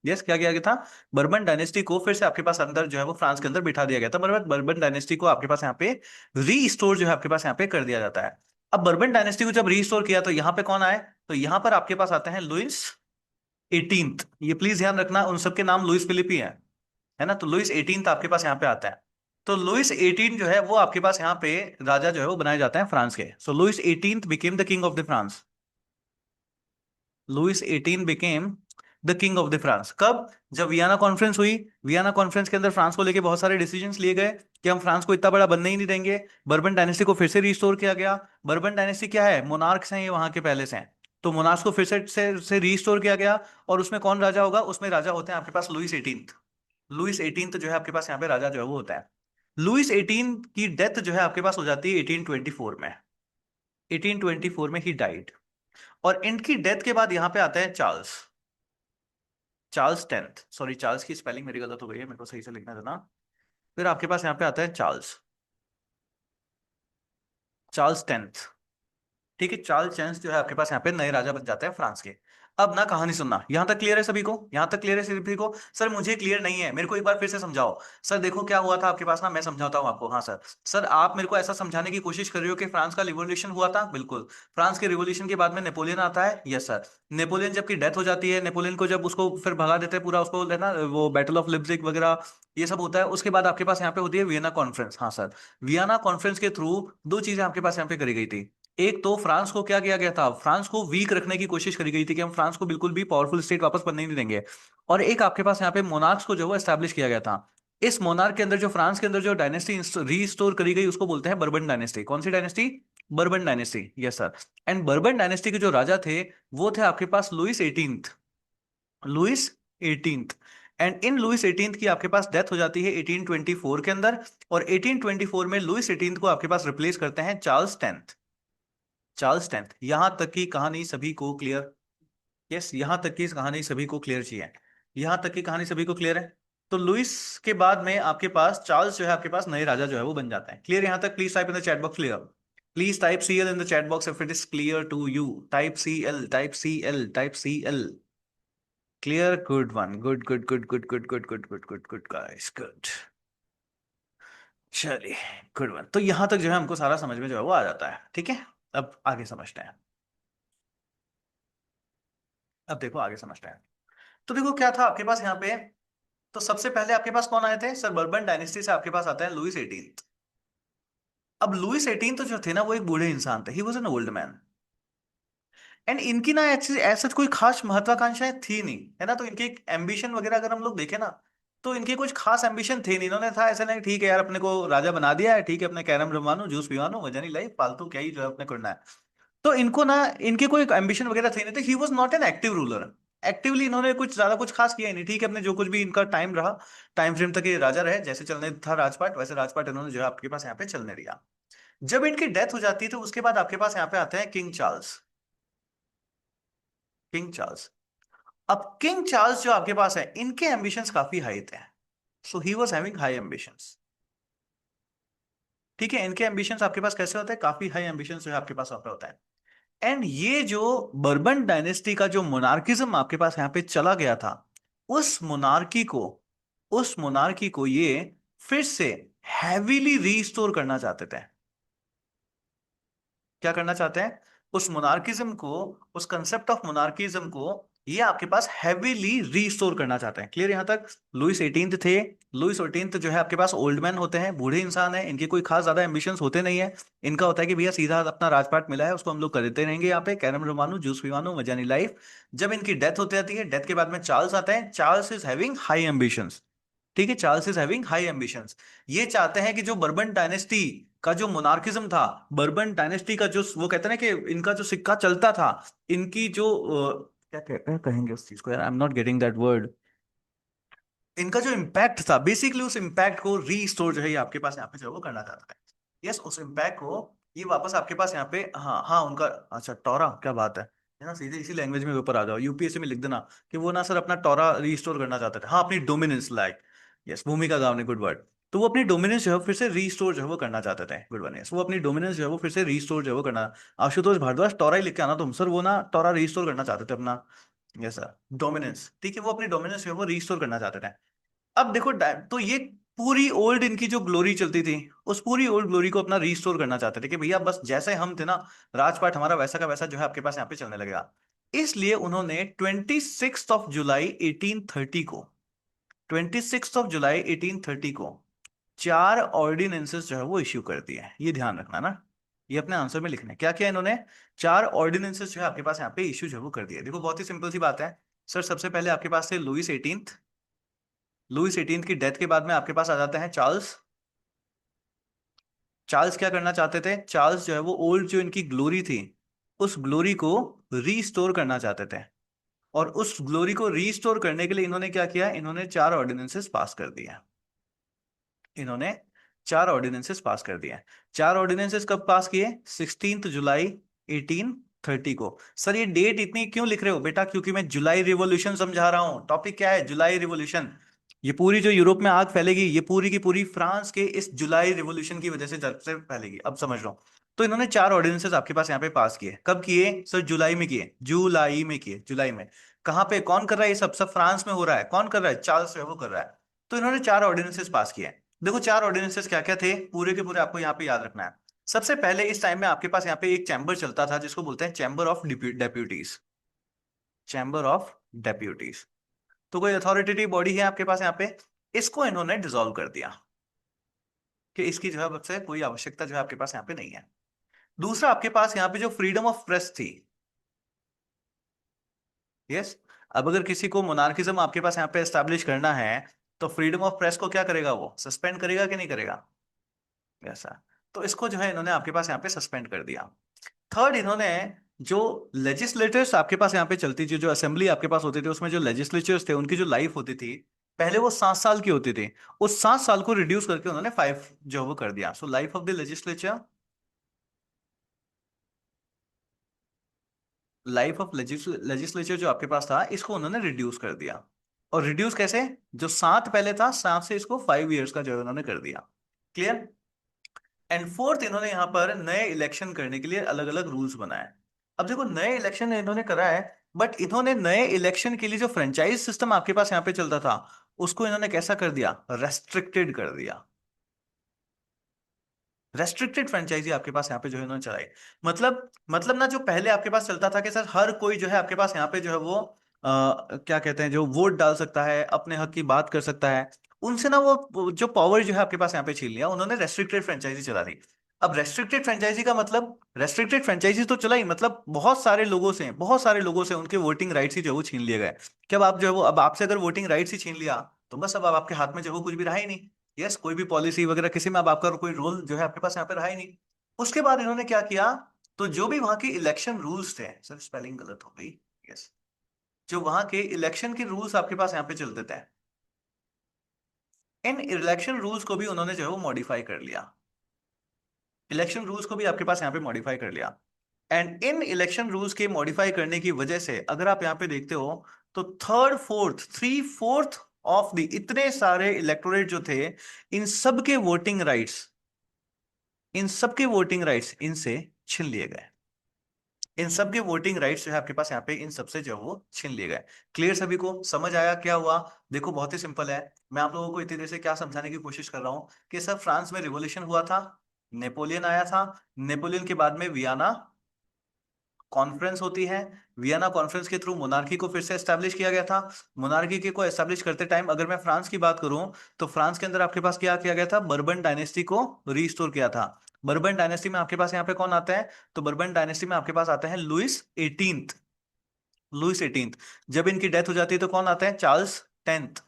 यस, क्या किया गया था? बर्बन डायनेस्टी को फिर से आपके पास अंदर जो है वो फ्रांस के अंदर बिठा दिया गया था। बर्बन बर्बन डायनेस्टी को आपके पास यहाँ पे रीस्टोर जो है आपके पास यहाँ पे कर दिया जाता है। अब बर्बन डायनेस्टी को जब रीस्टोर किया तो यहाँ पे कौन आए? तो यहाँ पर आपके पास आते हैं लुइस एटीन्थ। ये प्लीज ध्यान रखना, उन सबके नाम लुइस फिलिप ही है ना। तो लुइस एटीन्थ आपके पास यहाँ पे आता है। तो लुइस एटीन जो है वो आपके पास यहाँ पे राजा जो है वो बनाए जाते हैं फ्रांस के। So Louis eighteenth became the king of the France. Louis 18 became the king of the France. कब? जब वियना कॉन्फ्रेंस हुई। वियना कॉन्फ्रेंस के अंदर फ्रांस को लेके बहुत सारे डिसीजंस लिए गए कि हम फ्रांस को इतना बड़ा बनने ही नहीं देंगे। बर्बन डायनेस्टी को फिर से रिस्टोर किया गया। बर्बन डायनेस्टी क्या है? मोनार्क्स हैं ये, वहां के पहले से हैं। तो मोनार्क्स को फिर से रिस्टोर किया गया। और उसमें कौन राजा होगा? उसमें राजा होते हैं आपके पास लुइस एटीन्थ। लुइस एटीन्थ जो है आपके पास यहाँ पे राजा जो है वो होता है। लुइस एटीन की डेथ जो है आपके पास हो जाती है 1824 में। 1824 में ही डाइड। और इनकी डेथ के बाद यहां पे आता है Charles. Charles tenth, sorry Charles की स्पेलिंग मेरी गलत हो गई है, मेरे को सही से लिखना था ना। फिर आपके पास यहाँ पे आता है चार्ल्स, चार्ल्स टेंथ। ठीक है, चार्ल्स चैंस जो है आपके पास यहाँ पे नए राजा बन जाते हैं फ्रांस के। अब ना कहानी सुनना, यहां तक क्लियर है सभी को? यहां तक क्लियर है सभी को? सर मुझे क्लियर नहीं है, मेरे को एक बार फिर से समझाओ। सर देखो क्या हुआ था आपके पास ना, मैं समझाता हूँ आपको। हाँ सर। सर आप मेरे को ऐसा समझाने की कोशिश कर रहे हो कि फ्रांस का रिवॉल्यूशन हुआ था? बिल्कुल। फ्रांस के रिवॉल्यूशन के बाद में नेपोलियन आता है। Yes sir. नेपोलियन जब की डेथ हो जाती है, नेपोलियन को जब उसको फिर भगा देते हैं पूरा, उसको है ना वो बैटल ऑफ लिप्जिग वगैरह ये सब होता है। उसके बाद आपके पास यहाँ पे होती है वियना कॉन्फ्रेंस। हाँ सर। वियना कॉन्फ्रेंस के थ्रू दो चीजें आपके पास यहाँ पे करी गई थी। एक तो फ्रांस को क्या किया गया था? फ्रांस को वीक रखने की कोशिश करी गई थी कि हम फ्रांस को बिल्कुल भी पावरफुल स्टेट वापस बनने नहीं देंगे। और एक आपके पास यहाँ पे मोनार्क्स को जो है एस्टैब्लिश किया गया था। इस मोनार्क के अंदर जो फ्रांस के अंदर जो डायनेस्टी रीस्टोर करी गई उसको बोलते हैं बर्बन डायनेस्टी। कौन सी dynasty? Bourbon dynasty. Yes sir. And Bourbon dynasty के जो राजा थे वो थे आपके पास Louis eighteenth. Louis eighteenth. And इन लुइस एटीन्थ की आपके पास डेथ हो जाती है 1824 के अंदर। और 1824 में लुइस एटीन्थ को आपके पास रिप्लेस करते हैं चार्ल्स टेंथ। Charles tenth. यहां तक की कहानी सभी को क्लियर? यस, यहां तक की कहानी सभी को क्लियर चाहिए? यहां तक की कहानी सभी को क्लियर है? तो लुइस के बाद में आपके पास चार्ल्स जो है आपके पास नए राजा जो है वो बन जाते हैं। क्लियर यहां तक? Please type in the chat box clear. Please type C L in the chat box if it is clear to you. Type C L, type C L, type C L. Clear, good one, good good good good good good good good good good guys, good. चलिए, good one. तो यहां तक जो है हमको सारा समझ में जो है वो आ जाता है। ठीक है, अब आगे समझते हैं। अब देखो आगे समझते हैं। तो देखो क्या था आपके पास यहाँ पे। तो सबसे पहले आपके पास कौन आए थे? सर बर्बन डायनेस्टी से आपके पास आता है लुइस एटीन्थ। अब लुइस एटीन तो जो थे ना वो एक बूढ़े इंसान थे, he was an old man. And इनकी ना ऐसी ऐसा कोई खास महत्वाकांक्षाएं थी नहीं, है ना। तो इनके एम्बिशन वगैरह अगर हम लोग देखें ना, तो इनके कुछ खास एम्बिशन थे नहीं। इन्होंने था ऐसा नहीं, ठीक है यार अपने को राजा बना दिया है, ठीक है अपने कैरम रमवानो, जूस पिवानो, मजा नहीं लाई, फालतू क्या ही जो है अपने करना है। तो इनको ना, इनके कोई एम्बिशन वगैरह थे नहीं थे। He was not an active ruler. Actively इन्होंने कुछ ज्यादा कुछ खास किया ही नहीं। ठीक है, अपने जो कुछ भी इनका टाइम रहा, टाइम फ्रेम तक ये राजा रहे, जैसे चलने था राजपाट वैसे राजपाट इन्होंने जो है आपके पास यहाँ पे चलने दिया। जब इनकी डेथ हो जाती है तो उसके बाद आपके पास यहाँ पे आते हैं किंग चार्ल्स। King Charles. अब किंग चार्ल्स जो आपके पास है, इनके एम्बिशंस काफी हाई थे। So he was having high ambitions. ठीक है, इनके एम्बिशंस आपके पास कैसे होते हैं? काफी हाई एम्बिशंस जो है आपके पास वहां पे होता है। एंड ये जो बर्बन डायनेस्टी का जो मोनार्किज्म आपके पास यहाँ पे चला गया था, उस मोनार्की को उस मोनार्की को ये फिर से हैवीली रीस्टोर करना चाहते थे। क्या करना चाहते हैं? उस मोनार्किज्म को, उस कंसेप्ट ऑफ मोनार्किज्म को ये आपके पास हैवीली रीस्टोर करना चाहते हैं। क्लियर यहां तक? लुइस एटीन्थ थे। लुइस एटीन्थ जो है आपके पास ओल्ड मैन होते हैं, बूढ़े इंसान है, इनके कोई खास ज्यादा एम्बिशंस होते नहीं है। इनका होता है कि भैया सीधा अपना राजपाट मिला है उसको हम लोग करते रहेंगे, यहाँ पे कैरम रमानो, जूस पीवानो, मजा नहीं लाइफ। जब इनकी डेथ होती जाती है, डेथ के बाद में चार्ल्स आता है। Charles is having high ambitions. ठीक है, Charles is having high ambitions. ये चाहते हैं कि जो बर्बन डायनेस्टी का जो मोनार्किज्म था, बर्बन डायनेस्टी का जो वो कहते हैं ना कि इनका जो सिक्का चलता था, इनकी जो क्या कहेंगे उस चीज को यार, I am not getting that word. इनका जो इम्पैक्ट था, बेसिकली उस इम्पैक्ट को रीस्टोर जो है ये आपके पास यहाँ पे जो है वो करना चाहता है। यस, उस इम्पैक्ट को ये वापस आपके पास यहाँ पे, हाँ हाँ उनका, अच्छा टोरा, क्या बात है ना। सीधे इसी लैंग्वेज में ऊपर आ जाओ, यूपीएससी में लिख देना कि वो ना सर अपना टोरा रीस्टोर करना चाहते थे। हाँ, अपनी डोमिनेंस लाइक। यस, भूमिका गांव ने, गुड वर्ड। तो वो अपनी डोमिनेंस जो है फिर से रीस्टोर जो है वो करना चाहते थे, गुड वन। यस, वो अपनी डोमिनेंस जो है वो फिर से रीस्टोर जो है वो करना। आशुतोष भारद्वाज, टोरा ही लिख के आना तुम सर, वो ना टोरा रीस्टोर करना चाहते थे अपना। यस सर, डोमिनेंस, ठीक है, वो अपनी डोमिनेंस जो है वो रीस्टोर करना चाहते थे। अब देखो तो ये पूरी ओल्ड इनकी जो ग्लोरी चलती थी, उस पूरी ओल्ड ग्लोरी को अपना रीस्टोर करना चाहते थे कि भैया बस जैसे हम थे ना, राजपाट हमारा वैसा का वैसा जो है आपके पास यहाँ पे चलने लगेगा। इसलिए उन्होंने 26 जुलाई 1830 को, 26 जुलाई 1830 को 4 ऑर्डिनेंसेस जो है वो इश्यू कर दिए हैं। ये ध्यान रखना ना, ये अपने आंसर में लिखना है क्या क्या इन्होंने। 4 ऑर्डिनेंसेस जो है आपके पास यहाँ पे इश्यू जो है वो कर दिए। देखो बहुत ही सिंपल सी बात है सर, सबसे पहले आपके पास थे लुइस 18th। लुइस 18th की डेथ के बाद में आपके पास आ जाते हैं चार्ल्स। चार्ल्स क्या करना चाहते थे, चार्ल्स जो है वो ओल्ड जो इनकी ग्लोरी थी, उस ग्लोरी को रीस्टोर करना चाहते थे। और उस ग्लोरी को रीस्टोर करने के लिए इन्होंने क्या किया, इन्होंने 4 ऑर्डिनेंसेस पास कर दिया। इन्होंने 4 ऑर्डिनेंसेस पास कर दिए। 4 ऑर्डिनेंसेस कब पास किए, 16 जुलाई 1830 को। सर ये डेट इतनी क्यों लिख रहे हो बेटा, क्योंकि मैं जुलाई रिवॉल्यूशन समझा रहा हूं। टॉपिक क्या है, जुलाई रिवॉल्यूशन। ये पूरी जो यूरोप में आग फैलेगी, ये पूरी की पूरी फ्रांस के इस जुलाई रिवॉल्यूशन की वजह से जब से फैलेगी, अब समझ रहा हूं। तो इन्होंने 4 ऑर्डिनेंसेस आपके पास यहाँ पे पास किए। कब किए सर, जुलाई में किए, जुलाई में किए, जुलाई में। कहां पे, कौन कर रहा है ये सब, सब फ्रांस में हो रहा है। कौन कर रहा है, चार्ल्स जो है वो कर रहा है। तो इन्होंने 4 ऑर्डिनेंसेस पास किए। देखो 4 ऑर्डिनेंसेस क्या क्या थे, पूरे के पूरे आपको यहाँ पे याद रखना है। सबसे पहले इस टाइम में आपके पास यहाँ पे एक चैम्बर चलता था जिसको बोलते हैं chamber of deputies. Chamber of deputies, तो कोई अथॉरिटेटिव बॉडी है आपके पास यहाँ पे, इसको इन्होंने डिसॉल्व कर दिया कि इसकी जो है अब से कोई आवश्यकता जो है आपके पास यहाँ पे नहीं है। दूसरा, आपके पास यहाँ पे जो फ्रीडम ऑफ प्रेस थी, यस, अब अगर किसी को मोनार्किज्म आपके पास यहाँ पे एस्टैब्लिश करना है, तो फ्रीडम ऑफ प्रेस को क्या करेगा, वो सस्पेंड करेगा कि नहीं करेगा, ऐसा। तो इसको जो है इन्होंने आपके पास यहाँ पे सस्पेंड कर दिया। थर्ड, इन्होंने जो लेजिस्लेटर्स आपके पास यहाँ पे चलती थी, जो असेंबली आपके पास होती थी, उसमें जो लेजिस्लेचर्स थे उनकी जो लाइफ होती थी, पहले वो 7 साल की होती थी। उस 7 साल को रिड्यूस करके उन्होंने 5 जो है वो कर दिया। So life of the legislature, life of legislature जो आपके पास था, इसको उन्होंने रिड्यूस कर दिया। और रिड्यूस कैसे, जो 7 पहले था, 7 से इसको 5 ईयर्स का जो है उन्होंने कर दिया। क्लियर। एंड फोर्थ, इन्होंने यहाँ पर नए इलेक्शन करने के लिए अलग अलग रूल्स बनाए। अब देखो नए इलेक्शन इन्होंने करा है, बट इन्होंने नए इलेक्शन के लिए जो फ्रेंचाइज सिस्टम आपके पास यहाँ पे चलता था, उसको इन्होंने कैसा कर दिया, रेस्ट्रिक्टेड कर दिया। रेस्ट्रिक्टेड फ्रेंचाइजी आपके पास यहाँ पे जो है इन्होंने चलाई। मतलब ना, जो पहले आपके पास चलता था कि सर हर कोई जो है आपके पास यहाँ पे जो है वो क्या कहते हैं, जो वोट डाल सकता है, अपने हक की बात कर सकता है, उनसे ना वो जो पावर जो है आपके पास यहाँ पे छीन लिया। उन्होंने रेस्ट्रिक्टेड फ्रेंचाइजी चला दी। अब रेस्ट्रिक्टेड फ्रेंचाइजी का मतलब, रेस्ट्रिक्टेड फ्रेंचाइजी तो चलाई, मतलब बहुत सारे लोगों से उनके वोटिंग राइट्स ही जो है वो छीन लिए गए। कि अब आप जो है वो, अब आपसे अगर वोटिंग राइट्स ही छीन लिया, तो बस अब आपके हाथ में जो है वो कुछ भी रहा ही नहीं। यस, कोई भी पॉलिसी वगैरह किसी में अब आपका कोई रोल जो है आपके पास यहाँ पे रहा ही नहीं। उसके बाद इन्होंने क्या किया, तो जो भी वहां के इलेक्शन रूल्स थे, सर स्पेलिंग गलत हो गई, यस, जो वहां के इलेक्शन के रूल्स आपके पास यहाँ पे चलते थे, इन इलेक्शन रूल्स को भी उन्होंने जो है वो मॉडिफाई कर लिया। इलेक्शन रूल्स को भी आपके पास यहाँ पे मॉडिफाई कर लिया। एंड इन इलेक्शन रूल्स के मॉडिफाई करने की वजह से अगर आप यहाँ पे देखते हो, तो थर्ड फोर्थ 3/4 ऑफ द इतने सारे इलेक्टोरेट जो थे, इन सबके वोटिंग राइट्स, इन सबके वोटिंग राइट्स इनसे छीन लिए गए। इन सबके वोटिंग राइट्स जो है आपके पास यहाँ पे इन सबसे जो है वो छीन लिए गए। क्लियर, सभी को समझ आया क्या हुआ। देखो बहुत ही सिंपल है। मैं आप लोगों को इतनी देर से क्या समझाने की कोशिश कर रहा हूँ कि सर फ्रांस में रिवॉल्यूशन हुआ था, नेपोलियन आया था, नेपोलियन के बाद में वियना कॉन्फ्रेंस होती है, वियना कॉन्फ्रेंस के थ्रू मोनार्की को फिर से एस्टैब्लिश किया गया था। मोनार्की के को एस्टैब्लिश करते टाइम अगर मैं फ्रांस की बात करूं, तो फ्रांस के अंदर आपके पास क्या किया गया था, बर्बन डायनेस्टी को रीस्टोर किया था। बर्बन डायनेस्टी में आपके पास यहाँ पे कौन आता है, तो बर्बन डायनेस्टी में आपके पास आते हैं लुइस 18th। लुइस 18th, जब इनकी डेथ हो जाती है तो कौन आता है, चार्ल्स 10th।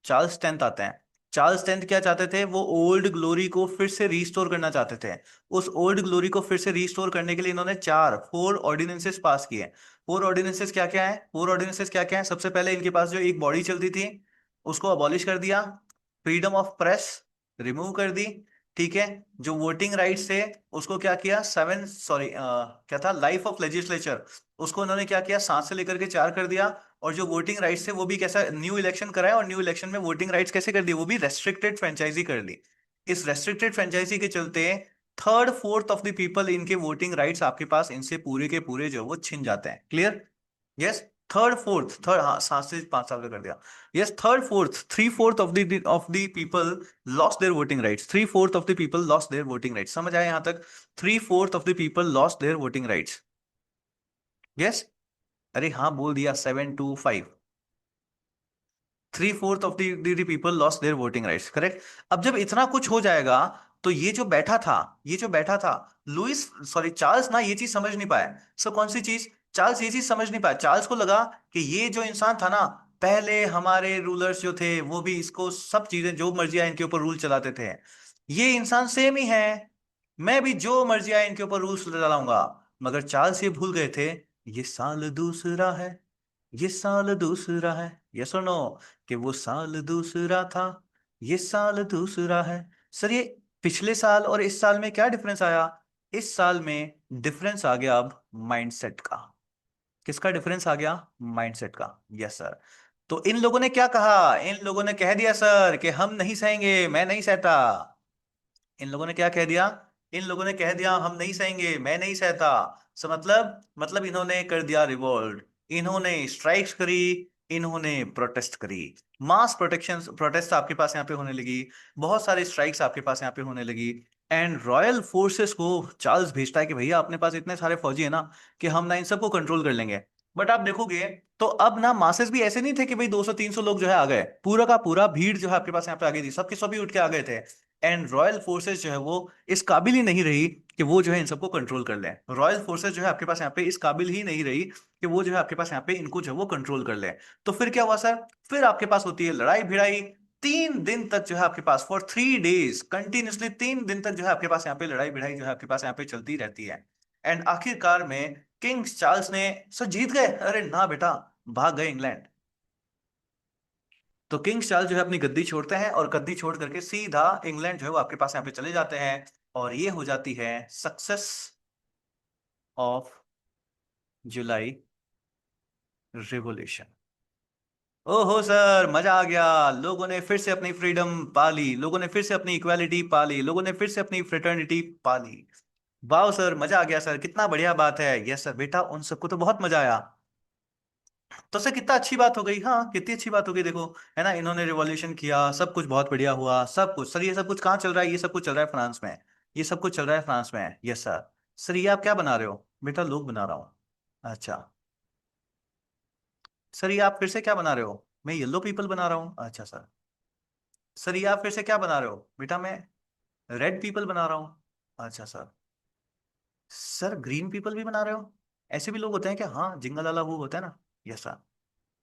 चार्ल्स 10th आते हैं। चार्ल्स 10th क्या चाहते थे, वो ओल्ड ग्लोरी को फिर से रीस्टोर करना चाहते थे। उस ओल्ड ग्लोरी को फिर से रीस्टोर करने के लिए इन्होंने 4 ऑर्डिनेंसेस पास किए। 4 ऑर्डिनेंसेस क्या क्या है, 4 ऑर्डिनेंसेस क्या क्या है, सबसे पहले इनके पास जो एक बॉडी चलती थी, उसको अबॉलिश कर दिया। फ्रीडम ऑफ प्रेस रिमूव कर दी। ठीक है। जो वोटिंग राइट्स थे उसको क्या किया, सेवन सॉरी क्या था, लाइफ ऑफ लेजिस्लेचर, उसको उन्होंने क्या किया, 7 से लेकर के 4 कर दिया। और जो वोटिंग राइट्स थे वो भी कैसा, न्यू इलेक्शन कराया, और न्यू इलेक्शन में वोटिंग राइट्स कैसे कर दी, वो भी रेस्ट्रिक्टेड फ्रेंचाइजी कर ली। इस रेस्ट्रिक्टेड फ्रेंचाइजी के चलते third fourth of the people इनके वोटिंग राइट्स आपके पास इनसे पूरे के पूरे जो वो छिन जाते हैं। क्लियर? यस। थर्ड, हाँ, 7 से 5 साल का कर दिया। Yes, third fourth, 3/4 of the people lost their voting rights, 3/4 of the people lost their voting rights. समझ आया यहां तक? 3/4 of the people lost their voting rights. Yes. अरे हाँ, बोल दिया, 7 to 5। 3/4 of the people lost their voting rights, correct. अब जब इतना कुछ हो जाएगा, तो ये जो बैठा था लुइस, सॉरी चार्ल्स ना, ये चीज समझ नहीं पाया। सो कौन सी चीज? चार्ल्स ये चीज समझ नहीं पाया। चार्ल्स को लगा कि ये जो इंसान था ना, पहले हमारे रूलर्स जो थे वो भी इसको सब चीजें जो मर्जी आए इनके ऊपर रूल चलाते थे, ये इंसान सेम ही है, मैं भी जो मर्जी आए इनके ऊपर रूल्स चलाऊंगा। मगर चार्ल्स ये भूल गए थे, ये साल दूसरा है, ये साल दूसरा है। ये सुनो कि वो साल दूसरा था, ये साल दूसरा है। सर ये पिछले साल और इस साल में क्या डिफरेंस आया? इस साल में डिफरेंस आ गया अब माइंडसेट का। किसका डिफरेंस आ गया? माइंडसेट का। Yes sir. तो इन लोगों ने क्या कहा, इन लोगों ने कह दिया सर कि हम नहीं सहेंगे, मैं नहीं सहता। इन लोगों ने क्या कह दिया? इन लोगों ने कह दिया हम नहीं सहेंगे, मैं नहीं सहता। सो मतलब इन्होंने कर दिया रिवोल्ट, इन्होंने स्ट्राइक्स करी, इन्होंने प्रोटेस्ट करी। मास प्रोटेक्शन प्रोटेस्ट आपके पास यहाँ पे होने लगी, बहुत सारे स्ट्राइक्स आपके पास यहाँ पे होने लगी। एंड रॉयल फोर्सेस को चार्ल्स भेजता है कि भैया अपने पास इतने सारे फौजी है ना, कि हम ना इन सबको कंट्रोल कर लेंगे। बट आप देखोगे तो अब ना मासेस भी ऐसे नहीं थे कि भाई 200-300 लोग जो है आ गए, पूरा का पूरा भीड़ जो है आपके पास यहाँ पे आ गई थी, सबके सभी उठ के आ गए थे। एंड रॉयल फोर्सेस जो है वो इस काबिल ही नहीं रही कि वो जो है इन सबको कंट्रोल कर ले। रॉयल फोर्सेस जो है आपके पास यहाँ पे इस काबिल ही नहीं रही कि वो जो है आपके पास यहाँ पे इनको जो है वो कंट्रोल कर ले। तो फिर क्या हुआ सर? फिर आपके पास होती है लड़ाई भिड़ाई। 3 दिन तक जो है आपके पास, फॉर 3 days कंटिन्यूसली, 3 दिन तक जो है आपके पास यहाँ पे लड़ाई भिड़ाई जो है आपके पास यहाँ पे चलती रहती है। एंड आखिरकार में किंग चार्ल्स ने, सर जीत गए? अरे ना बेटा, भाग गए इंग्लैंड। तो किंग चार्ल्स जो है अपनी गद्दी छोड़ते हैं, और गद्दी छोड़ करके सीधा इंग्लैंड जो है वो आपके पास यहाँ पे चले जाते हैं। और ये हो जाती है सक्सेस ऑफ जुलाई रिवॉल्यूशन। ओहो सर, मजा आ गया, लोगों ने फिर से अपनी फ्रीडम पा ली, लोगों ने फिर से अपनी इक्वालिटी पा ली, लोगों ने फिर से अपनी फ्रेटर्निटी पा ली। वाह सर, मजा आ गया सर, कितना बढ़िया बात है। यस सर बेटा, उन सबको तो बहुत मजा आया। तो सर कितना अच्छी बात हो गई, हाँ कितनी अच्छी बात हो गई, देखो है ना, इन्होंने रिवॉल्यूशन किया, सब कुछ बहुत बढ़िया हुआ, सब कुछ। सर ये सब कुछ कहाँ चल रहा है? ये सब कुछ चल रहा है फ्रांस में। ये सब कुछ चल रहा है फ्रांस में। Yes sir. सर ये आप क्या बना रहे हो? बेटा लोग बना रहा हूँ। अच्छा। सर ये आप फिर से क्या बना रहे हो? मैं येलो पीपल बना रहा हूँ। अच्छा सर। सर ये आप फिर से क्या बना रहे हो? बेटा मैं रेड पीपल बना रहा हूँ। अच्छा सर। सर ग्रीन पीपल भी बना रहे हो? ऐसे भी लोग होते हैं क्या? हाँ, जिंगल वाला वो होता है ना। Yes sir.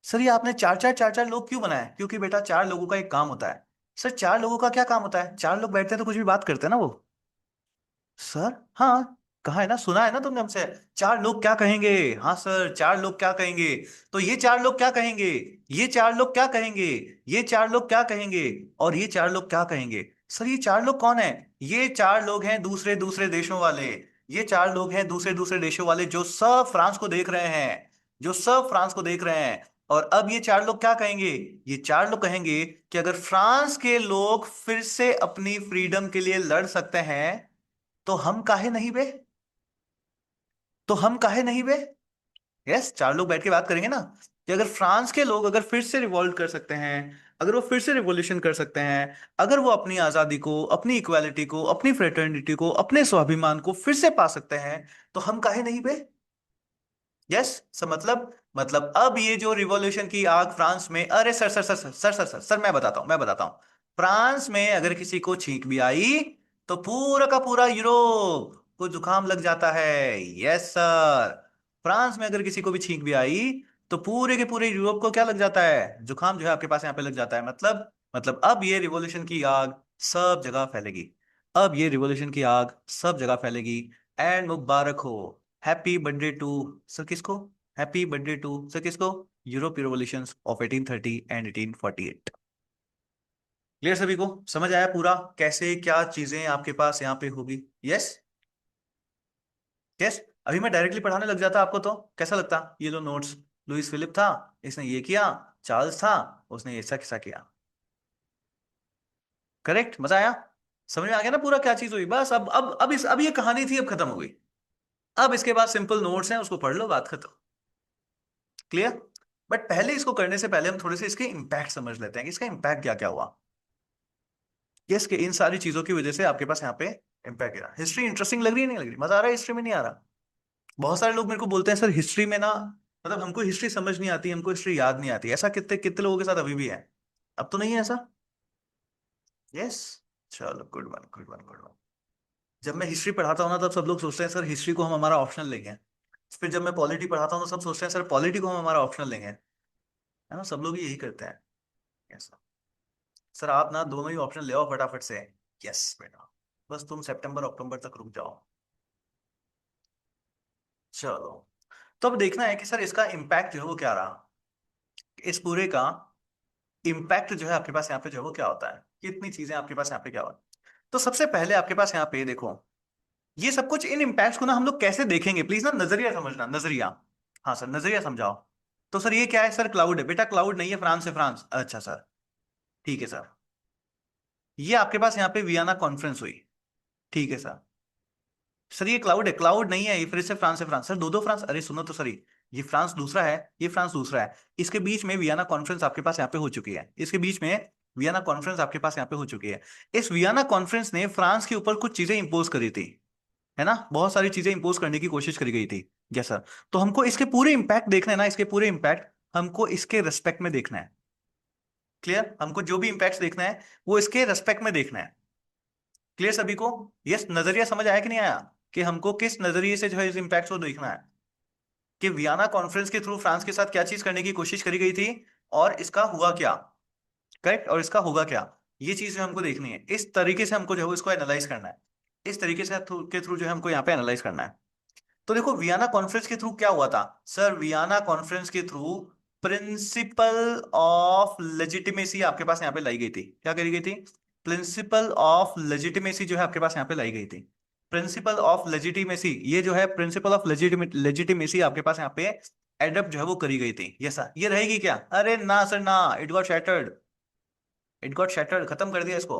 सर ये आपने चार चार लोग क्यों बनाए? क्योंकि बेटा 4 लोगों का एक काम होता है। सर 4 लोगों का क्या काम होता है? 4 लोग बैठते हैं तो कुछ भी बात करते हैं ना वो। सर हाँ, कहा है ना, सुना है ना तुमने हमसे। 4 लोग क्या कहेंगे? हाँ सर, 4 लोग क्या कहेंगे? तो ये 4 लोग क्या कहेंगे? ये 4 लोग क्या कहेंगे? ये 4 लोग क्या कहेंगे? और ये 4 लोग क्या कहेंगे? सर ये 4 लोग कौन है? ये 4 लोग हैं दूसरे दूसरे देशों वाले। ये 4 लोग हैं दूसरे दूसरे देशों वाले जो सब फ्रांस को देख रहे हैं, जो सब फ्रांस को देख रहे हैं। और अब ये 4 लोग क्या कहेंगे? ये 4 लोग कहेंगे कि अगर फ्रांस के लोग फिर से अपनी फ्रीडम के लिए लड़ सकते हैं, तो हम काहे नहीं बे? तो हम काहे नहीं बे? यस, 4 लोग बैठ के बात करेंगे ना, कि अगर फ्रांस के लोग अगर फिर से रिवॉल्ट कर सकते हैं, अगर वो फिर से रिवॉल्यूशन कर सकते हैं, अगर वो अपनी आजादी को, अपनी इक्वालिटी को, अपनी फ्रेटर्निटी को, अपने स्वाभिमान को फिर से पा सकते हैं, तो हम काहे नहीं बे? यस। सर मतलब अब ये जो रिवॉल्यूशन की आग फ्रांस में, अरे सर मैं बताता हूं। फ्रांस में अगर किसी को छींक भी आई, तो पूरा का पूरा यूरोप को जुकाम लग जाता है। Yes sir. फ्रांस में अगर किसी को भी छींक भी आई, तो पूरे के पूरे यूरोप को क्या लग जाता है? जुकाम जो है आपके पास यहाँ पे लग जाता है। मतलब अब ये रिवॉल्यूशन की आग सब जगह फैलेगी। अब ये रिवॉल्यूशन की आग सब जगह फैलेगी। एंड मुबारक हो, हैप्पी बर्थडे टू, सर किसको? हैप्पी बर्थडे टू सर किसको? Europe revolutions of 1830 and 1848। Clear सभी को? समझ आया पूरा कैसे क्या चीजें आपके पास यहाँ पे होगी? यस। यस। अभी मैं डायरेक्टली पढ़ाने लग जाता आपको तो कैसा लगता? ये लो नोट्स, लुइस फिलिप था, इसने ये किया, चार्ल्स था, उसने ऐसा किस्सा किया। करेक्ट? मजा आया? समझ में आ गया ना पूरा क्या चीज हुई? बस अब ये कहानी थी, अब खत्म हो गई। अब इसके बाद सिंपल नोट्स हैं, उसको पढ़ लो, बात खत्म। क्लियर? बट पहले इसको करने से पहले हम थोड़े से इसके इम्पैक्ट समझ लेते हैं कि इसका इम्पैक्ट क्या क्या हुआ। यस, कि इन सारी चीजों की वजह से आपके पास यहाँ पे इम्पैक्ट गिरा। हिस्ट्री इंटरेस्टिंग लग रही है नहीं लग रही? मजा आ रहा है हिस्ट्री में? नहीं आ रहा? बहुत सारे लोग मेरे को बोलते हैं सर हिस्ट्री में ना, मतलब हमको हिस्ट्री समझ नहीं आती, हमको हिस्ट्री याद नहीं आती। ऐसा कितने कितने लोगों के साथ अभी भी है? अब तो नहीं है ऐसा? यस। चलो, good one good one good one. जब मैं हिस्ट्री पढ़ाता हूँ ना, तब सब लोग सोचते हैं सर हिस्ट्री को हम हमारा ऑप्शनल लेंगे। फिर जब मैं पॉलिटी पढ़ाता हूँ तो सब सोचते हैं सर पॉलिटी को हम हमारा ऑप्शनल लेंगे। है ना? सब लोग यही करते हैं। यस सर, आप ना दोनों ही ऑप्शन ले आओ फटाफट से। यस बेटा, बस तुम सितंबर अक्टूबर तक रुक जाओ। चलो, तो अब देखना है कि सर इसका इम्पैक्ट जो है वो क्या रहा। इस पूरे का इम्पैक्ट जो है आपके पास यहाँ पे जो है वो क्या होता है, कितनी चीजें आपके पास यहाँ पे क्या होता है। तो सबसे पहले आपके पास यहाँ पे देखो, ये सब कुछ इन इम्पैक्ट्स को ना हम लोग कैसे देखेंगे, प्लीज ना नजरिया समझना, नजरिया। हाँ सर, नजरिया समझाओ। तो सर ये क्या है? सर क्लाउड है बेटा, क्लाउड नहीं है, फ्रांस है, फ्रांस। अच्छा सर, ठीक है सर। ये आपके पास यहाँ पे वियना कॉन्फ्रेंस हुई। ठीक है सर। सर ये क्लाउड है, क्लाउड नहीं है, ये फिर से फ्रांस है, फ्रांस। सर दो दो फ्रांस? अरे सुनो तो सर, ये फ्रांस दूसरा है, ये फ्रांस दूसरा है। इसके बीच में वियना कॉन्फ्रेंस आपके पास यहाँ पे हो चुकी है, इसके बीच में वियना कॉन्फ्रेंस आपके पास यहाँ पे हो चुकी है। इस वियना कॉन्फ्रेंस ने फ्रांस के ऊपर कुछ चीजें इंपोज करी थी, है ना? बहुत सारी चीजें इंपोज करने की कोशिश करी गई थी। Yes sir. तो हमको इसके पूरे इंपैक्ट देखना है ना, इसके पूरे इंपैक्ट हमको इसके रेस्पेक्ट में देखना है। क्लियर? हमको जो भी इंपैक्ट देखना है वो इसके रेस्पेक्ट में देखना है। क्लियर सभी को? यस। नजरिया समझ आया कि नहीं आया, कि हमको किस नजरिए से जो है इस इंपैक्ट को देखना है, कि वियना कॉन्फ्रेंस के थ्रू फ्रांस के साथ क्या चीज करने की कोशिश करी गई थी और इसका हुआ क्या। करेक्ट? और इसका होगा क्या, ये चीज हमको देखनी है। इस तरीके से हमको जो है इसको एनालाइज करना है। इस तरीके से के थ्रू जो है हमको यहाँ पे एनालाइज करना है। तो देखो, वियना कॉन्फ्रेंस के थ्रू क्या हुआ था सर? वियना कॉन्फ्रेंस के थ्रू प्रिंसिपल ऑफ लेजिटिमेसी आपके पास यहाँ पे लाई गई थी। क्या करी गई थी? प्रिंसिपल ऑफ लेजिटिमेसी जो है आपके पास यहाँ पे लाई गई थी। प्रिंसिपल ऑफ लेजिटिमेसी, ये जो है प्रिंसिपल ऑफ लेजिटिमेसी आपके पास यहाँ पे एडप्ट जो है वो करी गई थी। ये सर, ये रहेगी क्या? अरे ना सर ना, it got shattered. It got shattered, खत्म कर दिया इसको।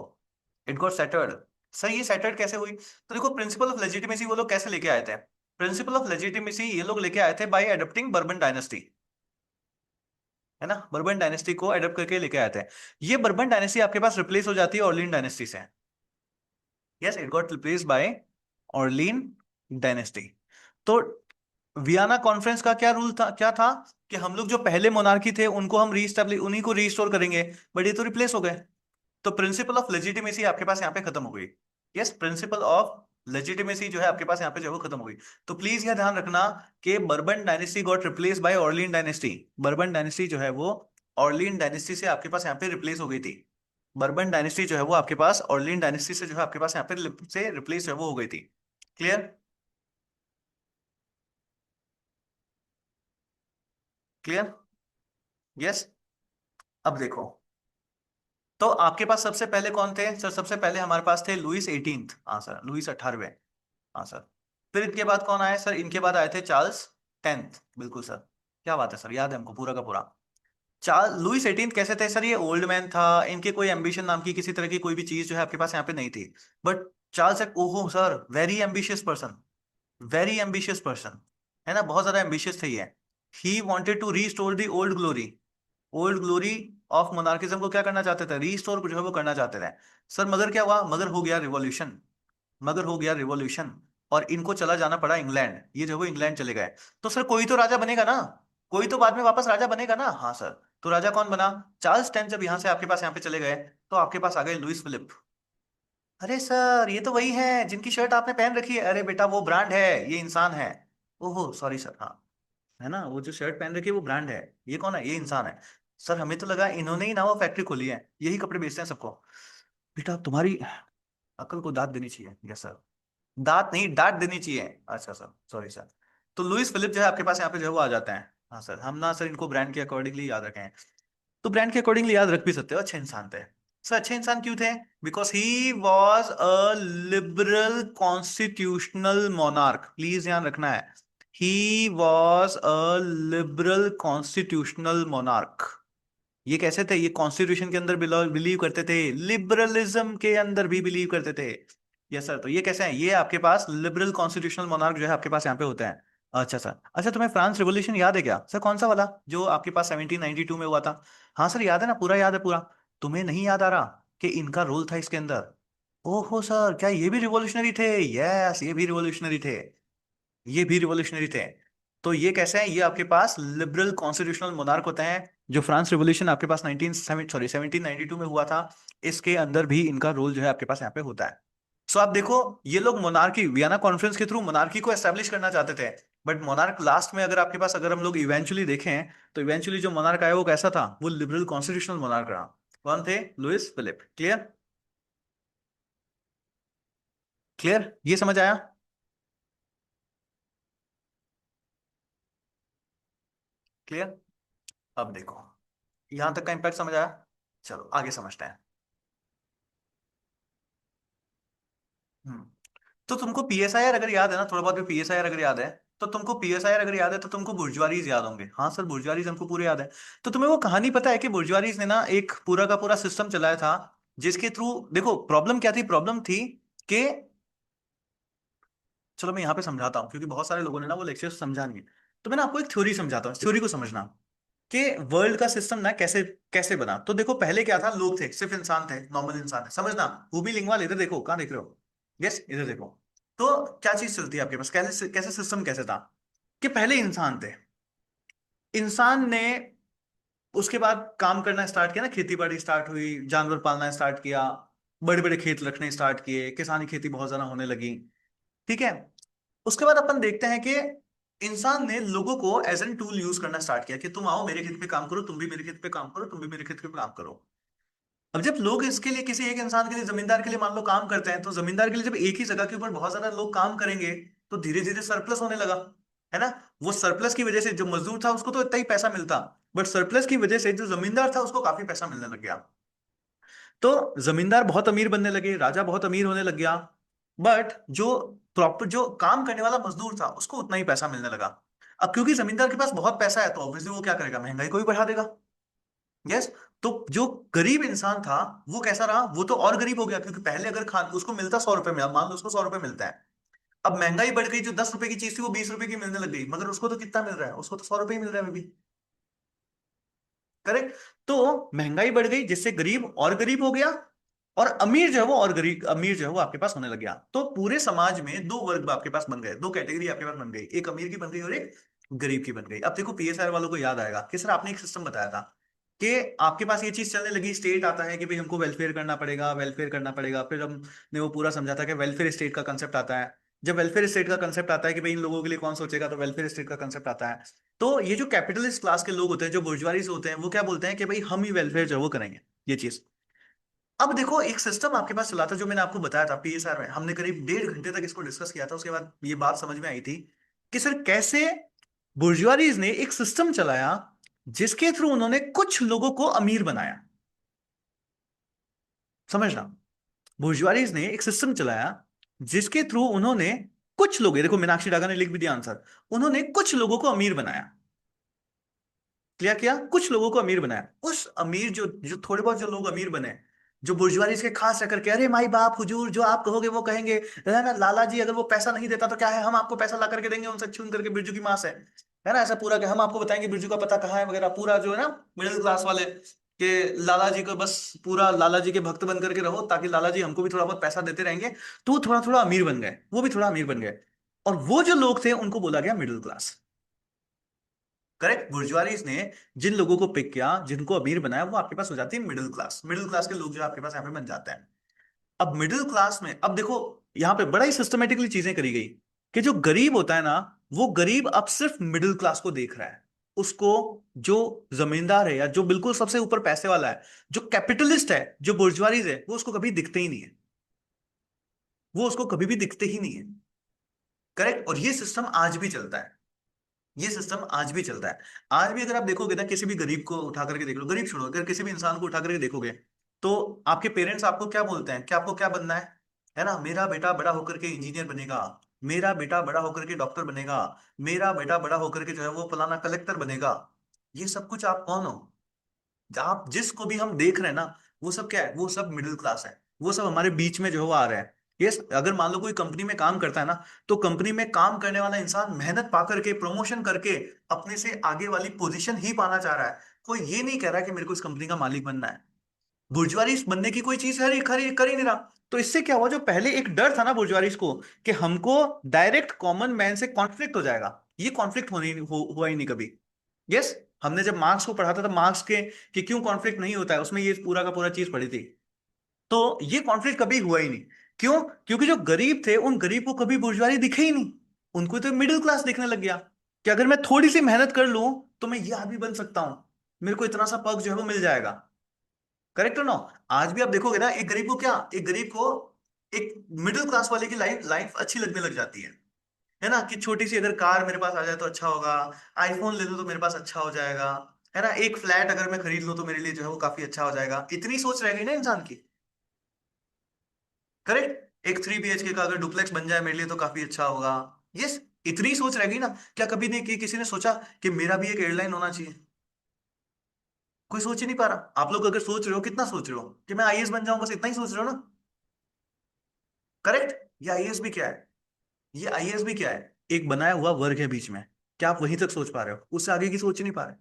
It got shattered. सर ये शैटर्ड कैसे हुई? तो देखो, प्रिंसिपल ऑफ लेजिटिमेसी वो लोग कैसे लेके आए थे? प्रिंसिपल ऑफ लेजिटिमेसी ये लोग लेके आए थे बाय एडप्टिंग बर्बन डायनेस्टी। है ना? बर्बन डायनेस्टी को एडप्ट करके लेके आए थे। ये बर्बन डायनेस्टी आपके पास रिप्लेस हो जाती है ऑर्लियन डायनेस्टी से। Yes, it got replace by Orleans dynasty. तो वियना कॉन्फ्रेंस का क्या रूल था, क्या था? कि हम लोग जो पहले मोनार्की थे उनको हम रीस्टैब्लिश, उन्हीं को रीस्टोर करेंगे। बट ये तो रिप्लेस हो गए। तो प्रिंसिपल ऑफ लेजिटिमेसी आपके पास यहाँ पे खत्म हो गई। यस, प्रिंसिपल ऑफ लेजिटिमेसी जो है आपके पास यहाँ पे जो है वो खत्म हो गई। तो प्लीज यह ध्यान रखना कि bourbon dynasty got replace by Orleans dynasty. Bourbon dynasty जो है वो ऑर्लियन डायनेस्टी से आपके पास यहाँ पे रिप्लेस हो गई थी। बर्बन डायनेस्टी जो है वो आपके पास ऑर्लियन डायनेस्टी से जो है आपके पास यहाँ पे से रिप्लेस जो है वो हो गई थी। क्लियर? क्लियर? यस। अब देखो, तो आपके पास सबसे पहले कौन थे सर? सबसे पहले हमारे पास थे लुइस 18th। हाँ सर, लुइस 18वें। हाँ सर। फिर इनके बाद कौन आए सर? इनके बाद आए थे चार्ल्स 10th। बिल्कुल सर, क्या बात है सर, याद है हमको पूरा का पूरा। चार्ल लुइस 18th कैसे थे सर? ये ओल्ड मैन था, इनके कोई एम्बिशन नाम की किसी तरह की कोई भी चीज जो है आपके पास यहाँ पे नहीं थी। बट चार्ल्स एक, ओहो sir, very ambitious person. Very ambitious person, है ना? बहुत ज्यादा एम्बिशियस थे ये। He wanted to restore the old glory. Old glory of monarchism को क्या करना चाहते थे? रीस्टोर जो है वो करना चाहते थे। सर मगर क्या हुआ? मगर हो गया रिवॉल्यूशन। मगर हो गया रिवॉल्यूशन, और इनको चला जाना पड़ा इंग्लैंड। ये जो वो इंग्लैंड चले गए। तो सर कोई तो राजा बनेगा ना, कोई तो बाद में वापस राजा बनेगा ना? हाँ सर। तो राजा कौन बना? चार्ल्स 10 जब यहाँ से आपके पास यहाँ पे चले गए, तो आपके पास आ गए लुइस फिलिप। अरे सर, ये तो वही है जिनकी शर्ट आपने पहन रखी है। अरे बेटा, वो ब्रांड है, ये इंसान है। ओहो सॉरी सर, हाँ। है ना, वो जो शर्ट पहन रखी है वो ब्रांड है। ये कौन है? ये इंसान है। सर हमें तो लगा इन्होंने ही ना वो फैक्ट्री खोली है, यही कपड़े बेचते हैं सबको। बेटा तुम्हारी अकल को दाद देनी चाहिए। Yes sir. दांत नहीं, डांट देनी चाहिए। अच्छा सर, सॉरी सर। तो लुइस फिलिप जो है आपके पास यहाँ पे जो है वो आ जाते हैं। हाँ सर, हम ना सर इनको ब्रांड के अकॉर्डिंगली याद रखें। तो ब्रांड के अकॉर्डिंगली याद रख भी सकते हो, अच्छे इंसान थे। सर अच्छे इंसान क्यों थे? Because he was a liberal constitutional monarch, please ध्यान रखना है। He was a liberal constitutional monarch. ये कैसे थे? ये कॉन्स्टिट्यूशन के अंदर बिलीव करते थे, लिबरलिज्म के अंदर भी बिलीव करते थे। Yes sir. तो ये कैसे है? ये आपके पास लिबरल कॉन्स्टिट्यूशनल मोनार्क जो है आपके पास यहाँ पे होता है। अच्छा सर। अच्छा, तुम्हें फ्रांस रिवॉल्यूशन याद है क्या सर? कौन सा वाला जो आपके पास 1792 में हुआ था? हाँ सर याद है ना, पूरा याद है पूरा। तुम्हें नहीं याद आ रहा कि इनका रोल था इसके अंदर? ओहो सर, क्या ये भी रिवॉल्यूशनरी थे? यस, ये भी रिवॉल्यूशनरी थे। ये भी रिवॉल्यूशनरी थे। तो ये कैसे हैं? ये आपके पास लिबरल कॉन्स्टिट्यूशनल मोनार्क होते हैं। जो फ्रांस रिवॉल्यूशन आपके पास 1792 में हुआ था, इसके अंदर भी इनका रोल जो है आपके पास यहाँ पे होता है। सो आप देखो, ये लोग मोनार्की, वियना कॉन्फ्रेंस के थ्रू मोनार्की को एस्टेब्लिश करना चाहते थे। बट मोनार्क लास्ट में, अगर आपके पास, अगर हम लोग इवेंचुअली देखें, तो इवेंचुअली जो मोनार्क आया वो कैसा था? वो लिबरल कॉन्स्टिट्यूशनल मोनार्क रहा। कौन थे? Louis Philip. क्लियर? क्लियर, ये समझ आया? क्लियर। अब देखो, यहां तक का इंपैक्ट समझ आया? चलो आगे समझते हैं। हम्म तो तुमको पीएसआईआर अगर याद है ना, थोड़ा बहुत भी पीएसआईआर अगर याद है, तो तुमको पीएसआईआर अगर याद है तो तुमको बुर्जुआरीज याद होंगे। हाँ सर, बुर्जुआरीज हमको पूरे याद है। तो तुम्हें वो कहानी पता है कि बुर्जुआरीज ने ना एक पूरा का पूरा सिस्टम चलाया था, जिसके थ्रू, देखो प्रॉब्लम क्या थी? प्रॉब्लम थी कि, चलो मैं यहाँ पे समझाता हूँ क्योंकि बहुत सारे लोगों ने ना वो लेक्चर समझा नहीं है। तो मैं ना आपको एक थ्योरी समझाता हूँ, थ्योरी को समझना कि वर्ल्ड का सिस्टम ना कैसे कैसे बना। तो देखो, पहले क्या था? लोग थे, सिर्फ इंसान थे, नॉर्मल इंसान थे, समझना। हु भी लिंगवाल, इधर देखो, कहाँ देख रहे हो? यस, इधर देखो। तो क्या चीज चलती है आपके पास? कैसे कैसे सिस्टम कैसे था? कि पहले इंसान थे। इंसान ने उसके बाद काम करना स्टार्ट किया ना, खेती बाड़ी स्टार्ट हुई, जानवर पालना स्टार्ट किया, बड़े बड़े खेत रखने स्टार्ट किए, किसानी खेती बहुत ज्यादा होने लगी। ठीक है। उसके बाद अपन देखते हैं कि इंसान ने लोगों को एज एन टूल यूज करना स्टार्ट किया कि तुम आओ मेरे खेत पे काम करो, तुम भी मेरे खेत पे काम करो, तुम भी मेरे खेत पे काम करो। अब जब लोग इसके लिए, किसी एक इंसान के लिए, जमींदार के लिए मान लो काम करते हैं, तो जमींदार के लिए जब एक ही जगह के ऊपर बहुत ज्यादा लोग काम करेंगे, तो धीरे धीरे सरप्लस होने लगा, है ना? वो सरप्लस की वजह से जो मजदूर था उसको तो इतना ही पैसा मिलता, बट सरप्लस की वजह से जो जमींदार था उसको काफी पैसा मिलने लग गया। तो जमींदार बहुत अमीर बनने लगे, राजा बहुत अमीर होने लग गया। बट जो प्रॉपर जो काम करने वाला मजदूर था उसको उतना ही पैसा मिलने लगा। अब क्योंकि जमींदार के पास बहुत पैसा है, तो ऑब्वियसली वो क्या करेगा? महंगाई को भी बढ़ा देगा। यस। तो जो गरीब इंसान था वो कैसा रहा? वो तो और गरीब हो गया, क्योंकि पहले अगर खान उसको मिलता 100 रुपए में, अब मान लो उसको 100 रुपए मिलता है। अब महंगाई बढ़ गई, जो 10 रुपए की चीज थी वो 20 रुपए की मिलने लग गई, मगर उसको तो कितना मिल रहा है? उसको तो 100 रुपए ही मिल रहा है अभी भी। करेक्ट। तो महंगाई बढ़ गई, जिससे गरीब और गरीब हो गया, और अमीर जो है वो और गरीब, अमीर जो है वो आपके पास होने लग गया। तो पूरे समाज में दो वर्ग आपके पास बन गए, दो कैटेगरी आपके पास बन गई, एक अमीर की बन गई और एक गरीब की बन गई। अब देखो, पीएसआर वालों को याद आएगा कि सर आपने एक सिस्टम बताया था कि आपके पास ये चीज चलने लगी, स्टेट आता है कि भाई हमको वेलफेयर करना पड़ेगा, वेलफेयर करना पड़ेगा। फिर हमने वो पूरा समझा था कि वेलफेयर स्टेट का कंसेप्ट आता है। जब वेलफेयर स्टेट का कंसेप्ट आता है कि भाई इन लोगों के लिए कौन सोचेगा, तो वेलफेयर स्टेट का कंसेप्ट आता है। तो ये जो कैपिटलिस्ट क्लास के लोग होते हैं, जो बुर्जुआरीज होते हैं, वो क्या बोलते हैं कि भाई हम ही वेलफेयर जो है वो करेंगे, ये चीज। अब देखो, एक सिस्टम आपके पास चला था जो मैंने आपको बताया था पीएसआर में, हमने करीब 1.5 घंटे तक इसको डिस्कस किया था। उसके बाद ये बात समझ में आई थी कि सर कैसे बुर्जुआरीज ने एक सिस्टम चलाया जिसके थ्रू उन्होंने कुछ लोगों को अमीर बनाया। समझना, बुर्जुआरीज ने एक सिस्टम चलाया जिसके थ्रू उन्होंने कुछ लोग, ये देखो मीनाक्षी डागा ने लिख भी दिया आंसर, उन्होंने कुछ लोगों को अमीर बनाया। क्लियर किया? कुछ लोगों को अमीर बनाया। उस अमीर जो जो थोड़े बहुत जो लोग अमीर बने, जो बुर्जुआरी के खास रह करके, अरे माई बाप हुजूर, जो आप कहोगे वो कहेंगे, है ना? लाला जी अगर वो पैसा नहीं देता तो क्या है, हम आपको पैसा ला करके देंगे उनसे छून करके, बिरजू की मां से, है ना? ऐसा पूरा कि हम आपको बताएंगे बिरजू का पता कहाँ है वगैरह, पूरा जो है ना, मिडिल क्लास वाले, कि लाला जी को बस पूरा लाला जी के भक्त बन करके रहो, ताकि लाला जी हमको भी थोड़ा बहुत पैसा देते रहेंगे। तो वो थोड़ा थोड़ा अमीर बन गए, वो भी थोड़ा अमीर बन गए। और वो जो लोग थे उनको बोला गया मिडिल क्लास। करेक्ट। बुर्जुआरीज ने जिन लोगों को पिक किया, जिनको अमीर बनाया, वो आपके पास हो जाती है मिडिल क्लास। मिडिल क्लास के लोग जो आपके पास यहाँ पे बन जाते हैं। अब मिडिल क्लास में, अब देखो, यहाँ पे बड़ा ही सिस्टमेटिकली चीजें करी गई कि जो गरीब होता है ना, वो गरीब अब सिर्फ मिडिल क्लास को देख रहा है। उसको, जो जमींदार है या जो बिल्कुल सबसे ऊपर पैसे वाला है, जो कैपिटलिस्ट है, जो बुर्जुआरीज है, वो उसको कभी दिखते ही नहीं है। वो उसको कभी भी दिखते ही नहीं है। करेक्ट। और ये सिस्टम आज भी चलता है। ये सिस्टम आज भी चलता है। आज भी अगर आप देखोगे ना, किसी भी गरीब को उठा करके देख लो, गरीब छोड़ो, अगर किसी भी इंसान को उठा करके देखोगे, तो आपके पेरेंट्स आपको क्या बोलते हैं कि आपको क्या बनना है ना, मेरा बेटा बड़ा होकर के इंजीनियर बनेगा, मेरा बेटा बड़ा होकर के डॉक्टर बनेगा, मेरा बेटा बड़ा होकर के जो है वो फलाना कलेक्टर बनेगा। ये सब कुछ आप कौन हो? आप जिसको भी हम देख रहे हैं ना, वो सब क्या है? वो सब मिडिल क्लास है। वो सब हमारे बीच में जो है वो आ रहे हैं। यस, अगर मान लो कोई कंपनी में काम करता है ना, तो कंपनी में काम करने वाला इंसान मेहनत पा करके, प्रमोशन करके अपने से आगे वाली पोजीशन ही पाना चाह रहा है। कोई ये नहीं कह रहा कि मेरे को इस कंपनी का मालिक बनना है। बुर्जुआरी बनने की कोई चीज है खरी कर ही नहीं रहा। तो इससे क्या हुआ, जो पहले एक डर था ना बुर्जुआरीज को कि हमको डायरेक्ट कॉमन मैन से कॉन्फ्लिक्ट हो जाएगा, ये कॉन्फ्लिक्ट हुआ ही नहीं कभी। यस, हमने जब मार्क्स को पढ़ा था, तब मार्क्स के कि क्यों कॉन्फ्लिक्ट नहीं होता है, उसमें ये पूरा का पूरा चीज पढ़ी थी। तो ये कॉन्फ्लिक्ट कभी हुआ ही नहीं। क्यों? क्योंकि जो गरीब थे, उन गरीब को कभी बुर्जुआरी दिखे ही नहीं। उनको तो मिडिल क्लास दिखने लग गया कि अगर मैं थोड़ी सी मेहनत कर लूं तो मैं ये आदमी बन सकता हूं, मेरे को इतना सा पग जो है वो मिल जाएगा। करेक्ट हो ना? आज भी आप देखोगे ना, एक गरीब को क्या, एक गरीब को एक मिडिल क्लास वाले की लाइफ लाइफ अच्छी लगने लग जाती है ना, कि छोटी सी अगर कार मेरे पास आ जाए तो अच्छा होगा, आईफोन ले लूं तो मेरे पास अच्छा हो जाएगा, है ना, एक फ्लैट अगर मैं खरीद लूं तो मेरे लिए जो है वो काफी अच्छा हो जाएगा। इतनी सोच रह गई ना इंसान की। करेक्ट, एक 3 BHK का अगर डुप्लेक्स बन जाए मेरे लिए तो काफी अच्छा होगा। यस, इतनी सोच रह गई ना। क्या कभी नहीं कि किसी ने सोचा कि मेरा भी एक एयरलाइन होना चाहिए? कोई सोच ही नहीं पा रहा। आप लोग अगर सोच रहे हो, कितना सोच रहे हो कि मैं आईएएस बन जाऊं, बस इतना ही सोच रहे हो ना? करेक्ट। ये आईएएस भी क्या है? ये आईएएस भी क्या है? एक बनाया हुआ वर्ग है बीच में। क्या आप वहीं तक सोच पा रहे हो? उससे आगे की सोच ही नहीं पा रहे।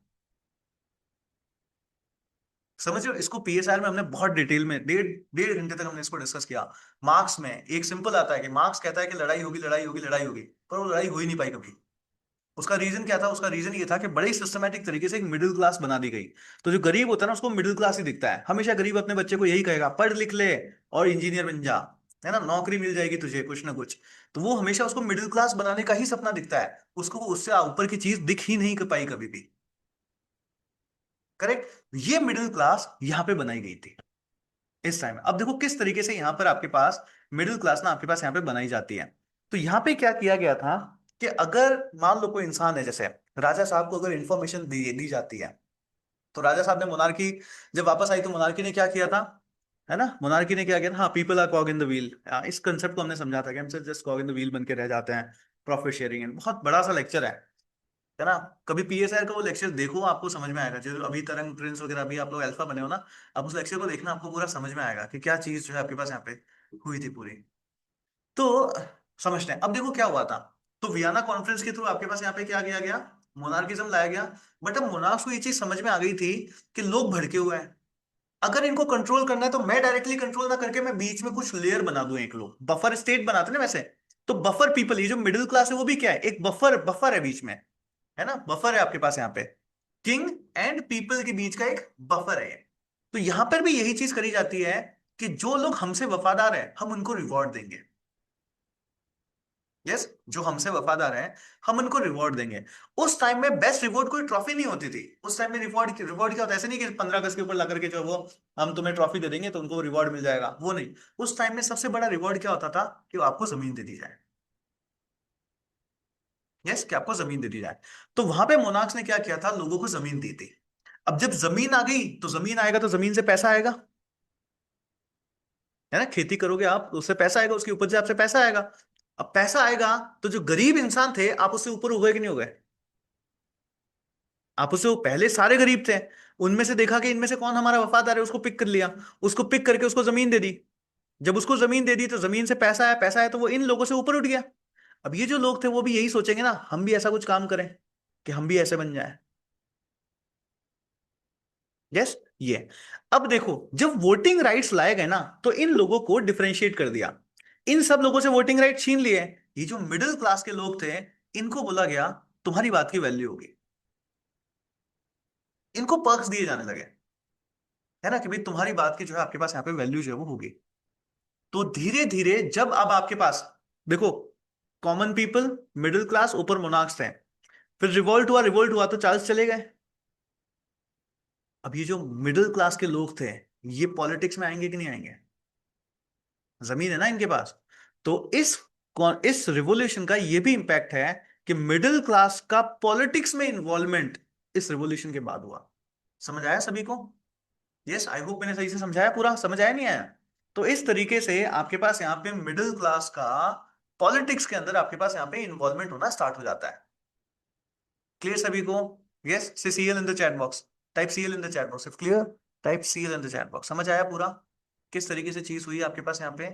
समझ रहे हो? इसको पीएसआर में हमने बहुत डिटेल में 1.5 घंटे तक हमने इसको डिस्कस किया। मार्क्स में एक सिंपल आता है कि मार्क्स कहता है कि लड़ाई होगी, लड़ाई होगी, लड़ाई होगी, पर वो लड़ाई हो ही नहीं पाई कभी। उसका रीजन क्या था? उसका रीजन ये था कि बड़े सिस्टमैटिक तरीके से एक मिडिल क्लास बना दी गई। तो जो गरीब होता है ना, उसको मिडिल क्लास ही दिखता है। हमेशा गरीब अपने बच्चे को यही कहेगा, पढ़ लिख ले और इंजीनियर बन जा, है ना, नौकरी मिल जाएगी तुझे कुछ ना कुछ। तो वो हमेशा उसको मिडिल क्लास बनाने का ही सपना दिखता है, उसको उससे ऊपर की चीज दिख ही नहीं पाई कभी भी। करेक्ट। ये मिडिल क्लास यहां पे बनाई गई थी इस टाइम। अब देखो किस तरीके से यहां पर आपके पास मिडिल क्लास ना आपके पास यहां पे बनाई जाती है। तो यहां पे क्या किया गया था कि अगर मान लो कोई इंसान है, जैसे राजा साहब को अगर इंफॉर्मेशन दी जाती है, तो राजा साहब ने मोनार्की जब वापस आई तो मोनार्की ने क्या किया था, है ना, मोनार्की ने क्या किया था, हाँ, people are cog in the wheel, इस कंसेप्ट को हमने समझा था कि हम सिर्फ just cog in the wheel बन के रह जाते हैं। प्रॉफिट शेयरिंग, बहुत बड़ा सा लेक्चर है ना। कभी पीएसआर का वो लेक्चर देखो, आपको समझ में आएगा। जो अभी तरंग प्रिंस वगैरह अभी आप लोग अल्फा बने हो ना, आप उस लेक्चर को देखना, आपको पूरा समझ में आएगा कि क्या चीज जो है आपके पास यहाँ पे हुई थी पूरी। तो समझते हैं। अब देखो क्या हुआ था। तो वियना कॉन्फ्रेंस के थ्रू आपके पास यहाँ पे क्या किया गया, मोनार्किज्म लाया गया। बट अब मोनार्क्स को ये चीज समझ में आ गई थी कि लोग भड़के हुए हैं। अगर इनको कंट्रोल करना है तो मैं डायरेक्टली कंट्रोल ना करके मैं बीच में कुछ लेयर बना दूं, एक लोग बफर स्टेट बनाते हैं ना वैसे। तो बफर पीपल, ये जो मिडिल क्लास है वो भी क्या है, एक बफर बफर है बीच में, है ना, बफर है आपके पास यहाँ पे। किंग एंड पीपल के बीच का एक बफर है ये। तो यहां पर भी यही चीज करी जाती है कि जो लोग हमसे वफादार हैं हम उनको रिवॉर्ड देंगे। यस, जो हमसे वफादार हैं हम उनको रिवॉर्ड देंगे। उस टाइम में बेस्ट रिवॉर्ड कोई ट्रॉफी नहीं होती थी। उस टाइम में रिवॉर्ड रिवॉर्ड क्या होता है? ऐसे नहीं कि 15 अगस्त के ऊपर ला करके जो है वो हम तुम्हें ट्रॉफी दे देंगे तो उनको रिवॉर्ड मिल जाएगा, वो नहीं। उस टाइम में सबसे बड़ा रिवॉर्ड क्या होता था कि आपको जमीन दे दी जाए। यस, कि आपको जमीन दे दी जाए। तो वहां पे मोनार्क्स ने क्या किया था, लोगों को जमीन दी थी। अब जब जमीन आ गई तो जमीन आएगा तो जमीन से पैसा आएगा, है ना, खेती करोगे आप तो उससे पैसा आएगा, उसकी उपज से आपसे पैसा आएगा। अब पैसा आएगा तो जो गरीब इंसान थे आप उससे ऊपर हो गए कि नहीं हो गए? आप उससे, वो पहले सारे गरीब थे, उनमें से देखा कि इनमें से कौन हमारा वफादार है, उसको पिक कर लिया। उसको पिक करके उसको जमीन दे दी। जब उसको जमीन दे दी तो जमीन से पैसा आया, पैसा आया तो वो इन लोगों से ऊपर उठ गया। अब ये जो लोग थे वो भी यही सोचेंगे ना, हम भी ऐसा कुछ काम करें कि हम भी ऐसे बन जाए। यस, ये। अब देखो जब वोटिंग राइट्स लाए गए ना, तो इन लोगों को डिफरेंशिएट कर दिया। इन सब लोगों से वोटिंग राइट छीन लिए। ये जो मिडिल क्लास के लोग थे, इनको बोला गया तुम्हारी बात की वैल्यू होगी। इनको पर्क्स दिए जाने लगे, है ना, कि भाई तुम्हारी बात की जो है आपके पास यहाँ पे वैल्यू जो है वो होगी। तो धीरे धीरे जब अब आपके पास देखो, कॉमन पीपल, मिडिल क्लास, ऊपर मोनार्क्स थे, फिर रिवोल्ट हुआ तो चार्ल्स चले गए। अब ये जो मिडिल क्लास के लोग थे, ये पॉलिटिक्स में आएंगे कि नहीं आएंगे? जमीन है ना इनके पास। तो इस रिवॉल्यूशन का ये भी इंपैक्ट है कि मिडिल क्लास का पॉलिटिक्स में इन्वॉल्वमेंट इस रिवॉल्यूशन के बाद हुआ। समझ आया सभी को? यस, आई होप मैंने सही से समझाया, पूरा समझ आया नहीं आया? तो इस तरीके से आपके पास यहाँ पे मिडिल क्लास का पॉलिटिक्स के अंदर आपके पास यहाँ पे इन्वॉल्वमेंट होना स्टार्ट हो जाता है। क्लियर सभी को? Yes, say CL in the chat box, type CL in the chat box if clear, type CL in the chat box. समझ आया पूरा किस तरीके से चीज हुई आपके पास यहाँ पे?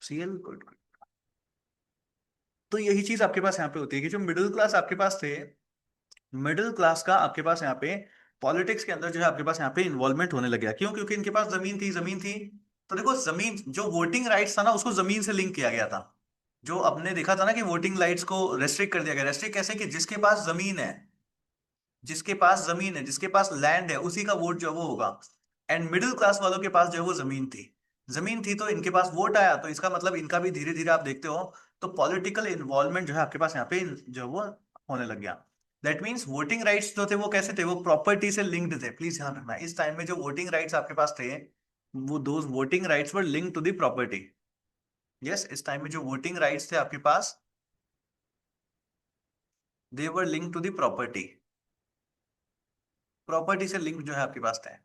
CL, good. तो यही चीज आपके पास यहाँ पे होती है कि जो मिडिल क्लास आपके पास थे, मिडिल क्लास का आपके पास यहाँ पे पॉलिटिक्स के अंदर जो है आपके पास यहाँ पे इन्वॉल्वमेंट होने लग गया। क्यों? क्योंकि इनके पास जमीन थी, जमीन थी। तो देखो, जमीन जो वोटिंग राइट्स था ना, उसको जमीन से लिंक किया गया था। जो आपने देखा था ना कि वोटिंग राइट्स को रेस्ट्रिक्ट कर दिया गया। रेस्ट्रिक्ट कैसे? कि जिसके पास जमीन है, जिसके पास जमीन है, जिसके पास लैंड है, उसी का वोट जो है वो होगा। एंड मिडिल क्लास वालों के पास जो है वो जमीन थी। जमीन थी तो इनके पास वोट आया, तो इसका मतलब इनका भी धीरे धीरे आप देखते हो तो पॉलिटिकल इन्वॉल्वमेंट जो है आपके पास यहाँ पे जो है वो होने लग गया। दैट मीन्स वोटिंग राइट्स जो थे वो कैसे थे? वो प्रॉपर्टी से लिंक्ड थे। प्लीज ध्यान रखना, इस टाइम में जो वोटिंग राइट्स आपके पास थे, वो those voting rights were linked to the property. Yes, इस टाइम में जो वोटिंग राइट्स थे आपके पास, they were linked to the property. Property से लिंक जो है आपके पास थे।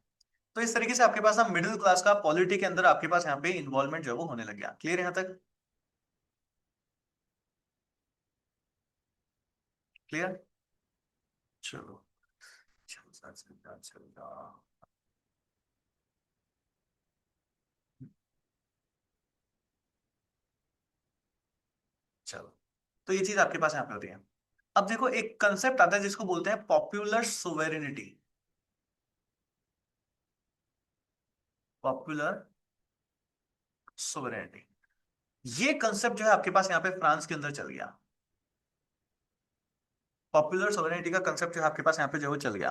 तो इस तरीके से आपके पास ना मिडिल क्लास का पॉलिटी के अंदर आपके पास यहाँ पे इन्वॉल्वमेंट जो है वो होने लग गया। क्लियर यहाँ तक? क्लियर? चलो, चलता चलता चलता। चलो, तो ये चीज आपके पास यहाँ पे होती है। अब देखो, एक कंसेप्ट आता है जिसको बोलते हैं पॉपुलर सोवेरेनिटी। पॉपुलर सोवेरेनिटी, ये कंसेप्ट जो है आपके पास यहाँ पे फ्रांस के अंदर चल गया। पॉपुलर सोवेरेनिटी का कंसेप्ट जो है आपके पास यहाँ पे जो है वो चल गया।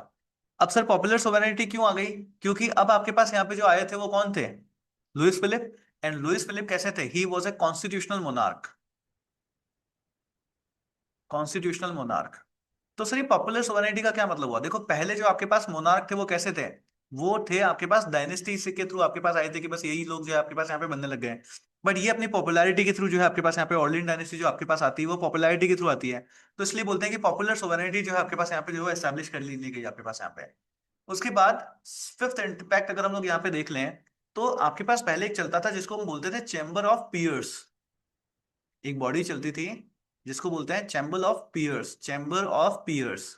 अब सर, पॉपुलर सोवेरेनिटी क्यों आ गई? क्योंकि अब आपके पास यहाँ पे जो आए थे वो कौन थे? Louis Philippe. And Louis Philippe कैसे थे? He was a constitutional monarch. Constitutional monarch. तो सर, ये पॉपुलर सोवेरेनिटी का क्या मतलब हुआ? देखो, पहले जो आपके पास मोनार्क थे वो कैसे थे? वो थे आपके पास डायनेस्टी के थ्रू आपके पास आए थे कि बस यही लोग जो है आपके पास यहाँ पे बनने लग गए। बट ये अपनी पॉपुलैरिटी के थ्रू जो है आपके पास यहाँ पे ऑर्लियन डायनेस्टी जो आपके पास आती है वो पॉपुलैरिटी के थ्रू आती है। तो इसलिए बोलते हैं कि पॉपुलर सोवेरेनिटी जो है आपके पास यहाँ पे जो है एस्टेब्लिश कर ली गई आपके पास यहाँ पे। उसके बाद फिफ्थ इम्पैक्ट अगर हम लोग यहाँ पे देख लें, तो आपके पास पहले एक चलता था जिसको हम बोलते थे चैम्बर ऑफ पीयर्स। एक बॉडी चलती थी जिसको बोलते हैं chamber of peers. Chamber of peers,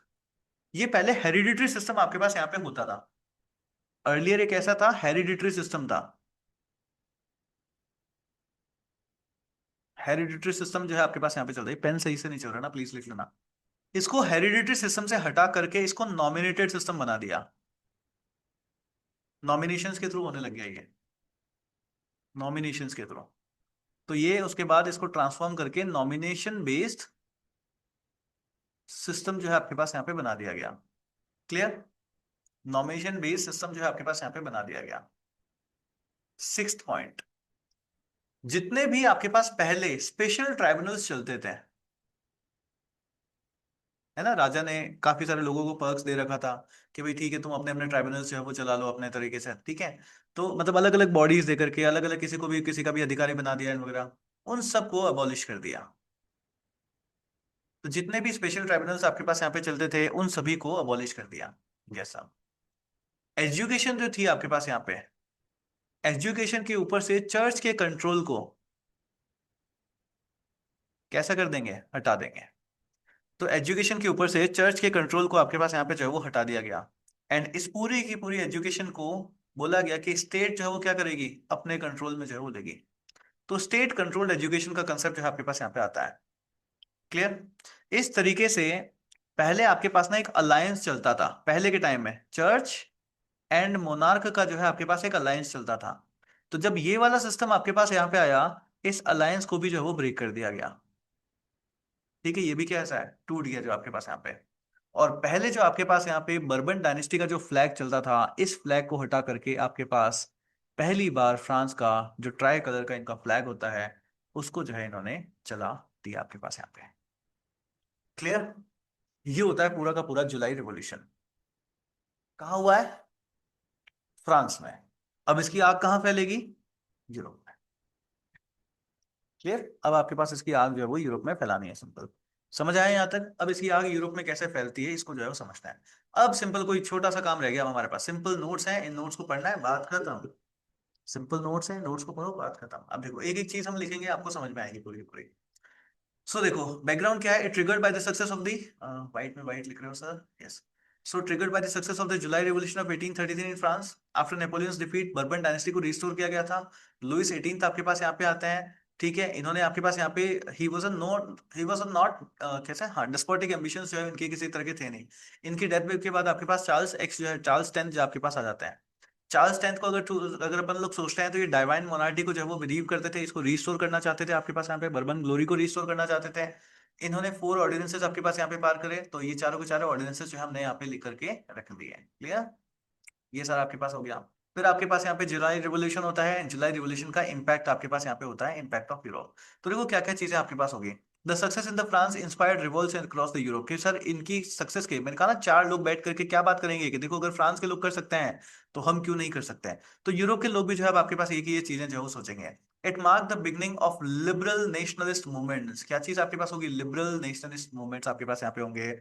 ये पहले हेरिडिटरी सिस्टम आपके पास यहाँ पे होता था। अर्लियर एक ऐसा था, हेरिडिटरी सिस्टम था। हेरिडिटरी सिस्टम जो है आपके पास यहाँ पे चल रहा है, पेन सही से नहीं चल रहा ना, प्लीज लिख लेना। इसको हेरिडिटरी सिस्टम से हटा करके इसको नॉमिनेटेड सिस्टम बना दिया। नॉमिनेशंस के थ्रू होने लग गया ये, नॉमिनेशंस के थ्रू। तो ये उसके बाद इसको ट्रांसफॉर्म करके नॉमिनेशन बेस्ड सिस्टम जो है आपके पास यहाँ पे बना दिया गया। क्लियर? नॉमिनेशन बेस्ड सिस्टम जो है आपके पास यहाँ पे बना दिया गया। सिक्स्थ पॉइंट, जितने भी आपके पास पहले स्पेशल ट्राइब्यूनल्स चलते थे, है ना, राजा ने काफी सारे लोगों को पर्क्स दे रखा था कि भाई ठीक है, तुम अपने अपने ट्राइब्यूनल्स जो है वो चला लो अपने तरीके से, ठीक है। तो मतलब अलग अलग बॉडीज दे करके अलग अलग किसी को भी किसी का भी अधिकारी बना दिया वगैरह, उन सबको अबॉलिश कर दिया। तो जितने भी स्पेशल ट्राइब्यूनल्स आपके पास यहाँ पे चलते थे उन सभी को अबॉलिश कर दिया। जैसा एजुकेशन जो थी आपके पास यहाँ पे, एजुकेशन के ऊपर से चर्च के कंट्रोल को कैसा कर देंगे? हटा देंगे। तो एजुकेशन के ऊपर से चर्च के कंट्रोल को आपके पास यहाँ पे जो है वो हटा दिया गया। एंड इस पूरी की पूरी एजुकेशन को बोला गया कि स्टेट जो है वो क्या करेगी? अपने कंट्रोल में जो है वो लेगी। तो स्टेट कंट्रोल्ड एजुकेशन का कंसेप्ट जो है आपके पास यहाँ पे आता है। क्लियर? इस तरीके से पहले आपके पास ना एक अलायंस चलता था पहले के टाइम में, चर्च एंड मोनार्क का जो है आपके पास एक अलायंस चलता था। तो जब ये वाला सिस्टम आपके पास यहाँ पे आया, इस अलायंस को भी जो है वो ब्रेक कर दिया गया। ठीक है, ये भी कैसा है? टूट गया जो आपके पास यहाँ पे। और पहले जो आपके पास यहाँ पे बर्बन डायनेस्टी का जो फ्लैग चलता था, इस फ्लैग को हटा करके आपके पास पहली बार फ्रांस का जो ट्राई कलर का इनका फ्लैग होता है उसको जो है इन्होंने चला दिया आपके पास यहाँ पे। क्लियर? ये होता है पूरा का पूरा जुलाई रिवॉल्यूशन। कहाँ हुआ है? फ्रांस में। अब इसकी आग कहाँ फैलेगी? यूरोप में। क्लियर? अब आपके पास इसकी आग जो है वो यूरोप में फैलानी है, सिंपल। समझ आया यहाँ तक? अब इसकी आग यूरोप में कैसे फैलती है इसको जो है वो समझना है। अब सिंपल कोई छोटा सा काम रह गया अब हमारे पास, सिंपल नोट्स हैं, इन नोट्स को पढ़ना है, बात खत्म। सिंपल नोट्स हैं, नोट्स को पढ़ो, बात खत्म। अब देखो एक एक चीज हम लिखेंगे, आपको समझ में आएगी पूरी की पूरी। सो देखो बैकग्राउंड क्या है, it triggered by the success of the, white में वाइट लिख रहे हो sir, yes. So triggered by the success of the July revolution of 1833 in France, after Napoleon's defeat Bourbon dynasty को रिस्टोर किया गया था। लुइस 18 आपके पास यहाँ पे आते हैं, ठीक है। इन्होंने आपके पास यहाँ पे, ही वाज नॉट कैसे, हाँ, डेस्पोटिक एम्बिशंस जो है इनके किसी तरह के थे नहीं। इनकी डेथ के बाद आपके पास चार्ल्स एक्स जो है, चार्ल्स 10 जो आपके पास आ जाता है। चार्ल्स 10 को अगर अपन लोग सोचते हैं तो ये डाइवाइन मोनार्टी को जो है वो बिलीव करते थे, इसको रिस्टोर करना चाहते थे, आपके पास यहाँ पे बर्बन ग्लोरी को रिस्टोर करना चाहते थे। इन्होंने 4 ऑर्डिनेंसेस आपके पास यहाँ पे पार करे, तो ये चारों के चारों ऑर्डिनेंसेस जो है हमने यहाँ पे लिख करके रख दिए हैं, क्लियर। ये सारा आपके पास हो गया। फिर आपके पास यहाँ पे जुलाई रिवोल्यूशन होता है, जुलाई रिवोल्यूशन का इंपैक्ट आपके पास यहाँ पे होता है, इंपैक्ट ऑफ यूरोप। तो देखो क्या क्या चीजें आपके पास होगी। The success in the France inspired revolts across the Europe, कि सर इनकी सक्सेस के, मैंने कहा ना 4 लोग बैठ करके क्या बात करेंगे कि देखो अगर फ्रांस के लोग कर सकते हैं तो हम क्यों नहीं कर सकते हैं। तो यूरोप के लोग भी जो है अब आपके पास एक ही ये चीजें जो है वो सोचेंगे। It mark the beginning of liberal nationalist movements, क्या चीज आपके पास होगी, लिबरल नेशनलिस्ट मूवमेंट्स आपके पास यहाँ पे होंगे।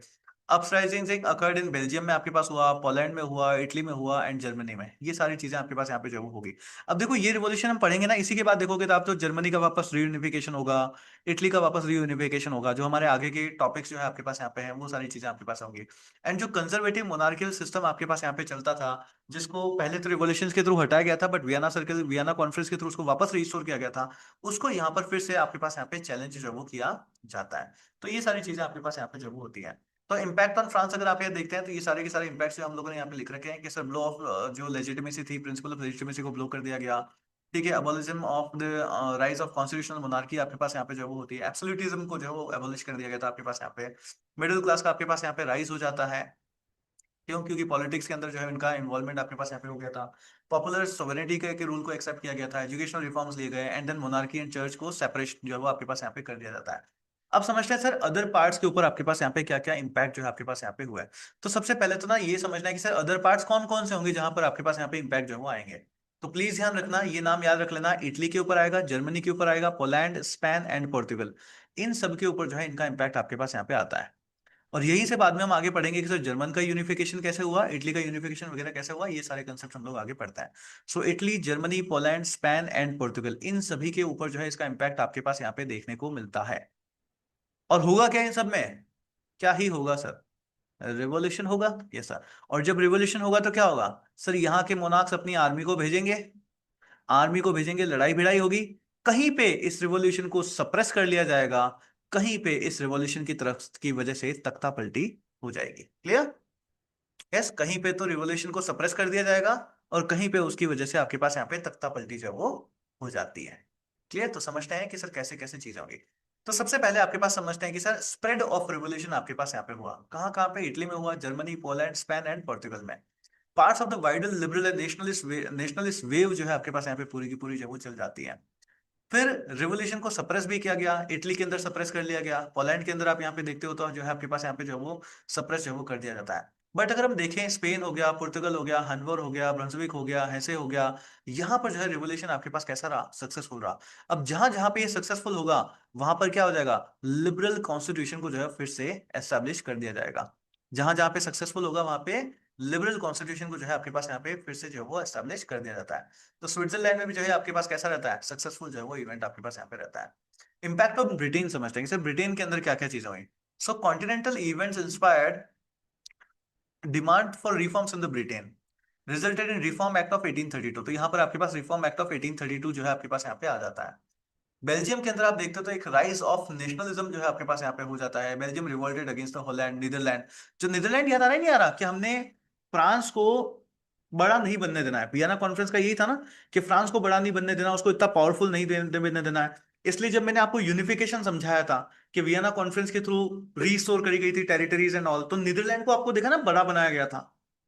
अपराइजिंग अकर्ड इन बेल्जियम में आपके पास हुआ, पोलैंड में हुआ, इटली में हुआ एंड जर्मनी में, ये सारी चीजें आपके पास यहाँ पे जो होगी। अब देखो ये रिवॉल्यूशन हम पढ़ेंगे ना, इसी के बाद देखोगे तो आप तो जर्मनी का वापस रीयूनिफिकेशन होगा, इटली का वापस रीयूनिफिकेशन होगा, जो हमारे आगे के टॉपिक्स जो है आपके पास यहाँ पे हैं वो सारी चीजें आपके पास होंगी। एंड जो कंजर्वेटिव मोनार्कियल सिस्टम आपके पास यहाँ पे चलता था, जिसको पहले तो रिवॉल्यूशन के थ्रू हटाया गया था, but Vienna circle, Vienna conference के थ्रू उसको वापस रिस्टोर किया गया था, उसको यहाँ पर फिर से आपके पास यहाँ पे चैलेंज जो है वो किया जाता है। तो ये सारी चीजें आपके पास यहाँ पे जो वो होती है। तो इम्पैक्ट ऑन फ्रांस अगर आप ये देखते हैं तो ये सारे के सारे इम्पैक्ट जो हम लोगों ने यहाँ पे लिख रखे हैं कि सर ब्लो ऑफ जो लेजिटिमेसी थी, प्रिंसिपल ऑफ लेजिटिमेसी को ब्लो कर दिया गया, ठीक है। Abolition of the rise of constitutional monarchy आपके पास यहाँ पे जो वो होती है, एब्सोल्यूटिज्म को जो है वो एबोलिश कर दिया गया था आपके पास यहाँ पे। मिडिल क्लास का आपके पास यहाँ पे राइज हो जाता है, क्यों, क्योंकि पॉलिटिक्स के अंदर जो है इनका इन्वॉल्वमेंट आपके पास यहाँ पे हो गया था। पॉपुलर सोवेरेनिटी के रूल को एक्सेप्ट किया गया था, एजुकेशनल रिफॉर्म्स लिए गए, and then monarchy and church को सेपरेशन जो है वो आपके पास यहाँ पे कर दिया जाता है। अब समझते हैं सर अदर पार्ट्स के ऊपर आपके पास यहाँ पे क्या क्या इंपैक्ट जो है आपके पास यहाँ पे हुआ है। तो सबसे पहले तो ना ये समझना है कि सर अदर पार्ट्स कौन कौन से होंगे जहां पर आपके पास यहाँ पे इंपैक्ट जो है वो आएंगे। तो प्लीज ध्यान रखना, ये नाम याद रख लेना, इटली के ऊपर आएगा, जर्मनी के ऊपर आएगा, पोलैंड, स्पेन एंड पोर्तुगल, इन सब के ऊपर जो है इनका इंपैक्ट आपके पास यहाँ पे आता है। और यहीं से बाद में हम आगे पढ़ेंगे कि सर जर्मन का यूनिफिकेशन कैसे हुआ, इटली का यूनिफिकेशन वगैरह कैसे हुआ, ये सारे कंसेप्ट हम लोग आगे पढ़ते हैं। So Italy, Germany, Poland, Spain and Portugal, इन सभी के ऊपर जो है इसका इंपैक्ट आपके पास यहाँ पे देखने को मिलता है। और होगा क्या इन सब में, क्या ही होगा सर, रिवॉल्यूशन होगा, यस सर। और जब रिवॉल्यूशन होगा तो क्या होगा सर, यहाँ के मोनार्क्स अपनी आर्मी को भेजेंगे, आर्मी को भेजेंगे, लड़ाई भिड़ाई होगी, कहीं पे इस रिवॉल्यूशन को सप्रेस कर लिया जाएगा, कहीं पे इस रिवॉल्यूशन की तरफ की वजह से तख्ता पलटी हो जाएगी, क्लियर। यस, कहीं पे तो रिवॉल्यूशन को सप्रेस कर दिया जाएगा और कहीं पे उसकी वजह से आपके पास यहाँ पे तख्ता पलटी जो है वो हो जाती है, क्लियर। तो समझते हैं कि सर कैसे कैसे चीजें होंगी। तो सबसे पहले आपके पास समझते हैं कि सर स्प्रेड ऑफ रिवॉल्यूशन आपके पास यहाँ पे हुआ कहाँ कहाँ पे, इटली में हुआ, Germany, Poland, Spain and Portugal में। Parts of the wider liberal and nationalist wave जो है आपके पास यहाँ पे पूरी की पूरी जो है वो चल जाती है। फिर रिवोल्यूशन को सप्रेस भी किया गया, इटली के अंदर सप्रेस कर लिया गया, पोलैंड के अंदर आप यहाँ पे देखते हो तो जो है आपके पास यहाँ पे जो है वो सप्रेस जो है वो कर दिया जाता है। बट अगर हम देखें स्पेन हो गया, पुर्तगाल हो गया, हनवर हो गया, ब्रंसविक हो गया, हेसे हो गया, यहाँ पर जो है रिवोल्यूशन आपके पास कैसा रहा, सक्सेसफुल रहा। अब जहां जहां पे ये सक्सेसफुल होगा वहां पर क्या हो जाएगा, लिबरल कॉन्स्टिट्यूशन को जो है फिर से एस्टेब्लिश कर दिया जाएगा। जहां जहां पे सक्सेसफुल होगा वहां पे लिबरल कॉन्स्टिट्यूशन को जो है आपके पास यहाँ पे फिर से जो है वो एस्टेब्लिश कर दिया जाता है। तो स्विट्जरलैंड में भी जो है आपके पास कैसा रहता है, सक्सेसफुल जो है वो इवेंट आपके पास यहाँ पे रहता है। इम्पैक्ट ऑफ ब्रिटेन समझते हैं सर, ब्रिटेन के अंदर क्या क्या चीजें हुई। So continental events inspired demand for reforms in the Britain, resulted in reform act of 1832। तो यहाँ पर आपके पास रिफॉर्म एक्ट ऑफ 1832 जो है आपके पास यहाँ पे आ जाता है। बेल्जियम के अंदर आप देखते हो तो एक राइज ऑफ नेशनलिज्म जो है आपके पास यहाँ पे हो जाता है, Belgium revolted against the Holland, Netherlands. जो नीदरलैंड याद आ रहा है, नहीं आ रहा कि हमने फ्रांस को बड़ा नहीं बनने देना है, वियना कॉन्फ्रेंस का यही था ना कि फ्रांस को बड़ा नहीं बनने देना, उसको इतना पावरफुल नहीं बनने देना है। इसलिए जब मैंने आपको यूनिफिकेशन समझाया था कि वियना कॉन्फ्रेंस के थ्रू रीस्टोर करी गई थी टेरिटरीज एंड ऑल, तो नीदरलैंड को आपको देखा ना बड़ा बनाया गया था,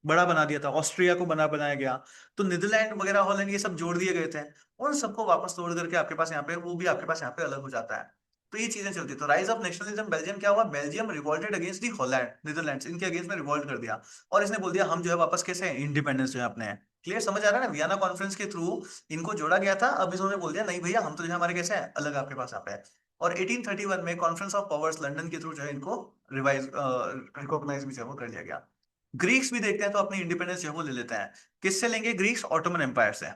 बड़ा बना दिया था, ऑस्ट्रिया को बना बनाया गया, तो नीदरलैंड वगैरह हॉलैंड ये सब जोड़ दिए गए थे, उन सबको वापस तोड़ करके आपके पास यहाँ पे वो भी आपके पास यहाँ पे अलग हो जाता है। तो ये चीजें चलती है। तो राइज ऑफ नेशनलिज्म, बेल्जियम क्या हुआ, Belgium revolted against the Holland, Netherlands इनके अगेंस्ट में रिवोल्ट कर दिया और इसने बोल दिया हम जो है वापस कैसे इंडिपेंडेंस जो है अपने हैं। क्लियर समझ आ रहा है ना, वियना कॉन्फ्रेंस के थ्रू इनको जोड़ा गया था, अब इन्होंने बोल दिया नहीं भैया हम तो जो है हमारे कैसे हैं अलग आपके पास यहाँ पे है। और 1831 में कॉन्फ्रेंस ऑफ पावर्स लंदन के थ्रू जो है इनको रिवाइज रिकॉग्नाइज भी जो है वो कर लिया गया। ग्रीक्स भी देखते हैं तो अपनी इंडिपेंडेंस जो है वो ले लेते हैं। किससे लेंगे? ग्रीक्स ऑटोमन एम्पायर से।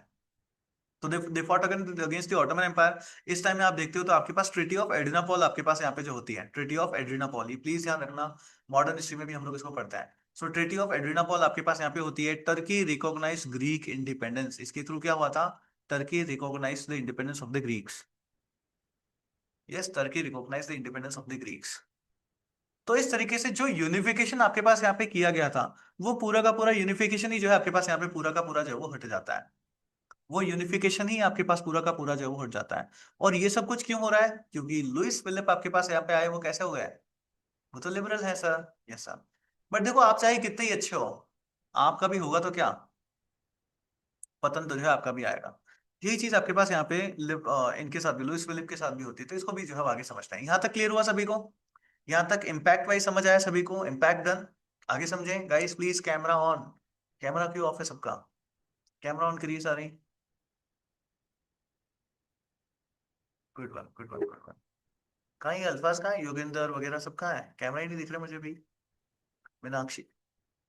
तो they fought against the Ottoman empire. इस टाइम में आप देखते हो तो आपके पास ट्रीटी ऑफ एड्रिनापोल आपके पास यहाँ पे जो होती है, ट्रीटी ऑफ एड्रिनापोल, ये प्लीज ध्यान रखना, मॉडर्न हिस्ट्री में भी हम लोग इसको पढ़ते हैं। सो ट्रीटी ऑफ एड्रिनापोल आपके पास यहाँ पे होती है। टर्की रिकॉग्नाइज ग्रीक इंडिपेंडेंस, इसके थ्रू क्या हुआ था? Turkey recognise the independence of the Greeks. Yes, Turkey recognise the independence of the Greeks. तो इस तरीके से जो यूनिफिकेशन आपके पास यहाँ पे किया गया था, वो पूरा का पूरा यूनिफिकेशन ही जो है आपके पास यहाँ पे पूरा का पूरा जो है वो हट जाता है। वो यूनिफिकेशन ही आपके पास पूरा का पूरा जो है वो हट जाता है। और ये सब कुछ क्यों हो रहा है? क्योंकि लुइस फिलिप आपके पास यहाँ पे आए, वो कैसे हो गए? वो तो लिबरल है सर। Yes sir. बट देखो, आप चाहे कितने ही अच्छे हो, आपका भी होगा तो क्या, पतन तो जो है आपका भी आएगा। यही चीज आपके पास यहाँ पे इनके साथ भी, लुइस फिलिप के साथ भी होती है। तो इसको भी जो है आगे समझना है। यहाँ तक क्लियर हुआ सभी को? यहाँ तक इम्पैक्ट वाइज समझ आया सभी को? Impact done. आगे समझें guys, please camera on. Camera क्यों ऑफ है सबका? कैमरा ऑन करिए सारे। Good one, good one, good one. कहाँ ये अल्फाज, कहाँ है योगेंद्र वगैरह, सब कहाँ है? कैमरा ही नहीं दिख रहा मुझे भी। मीनाक्षी,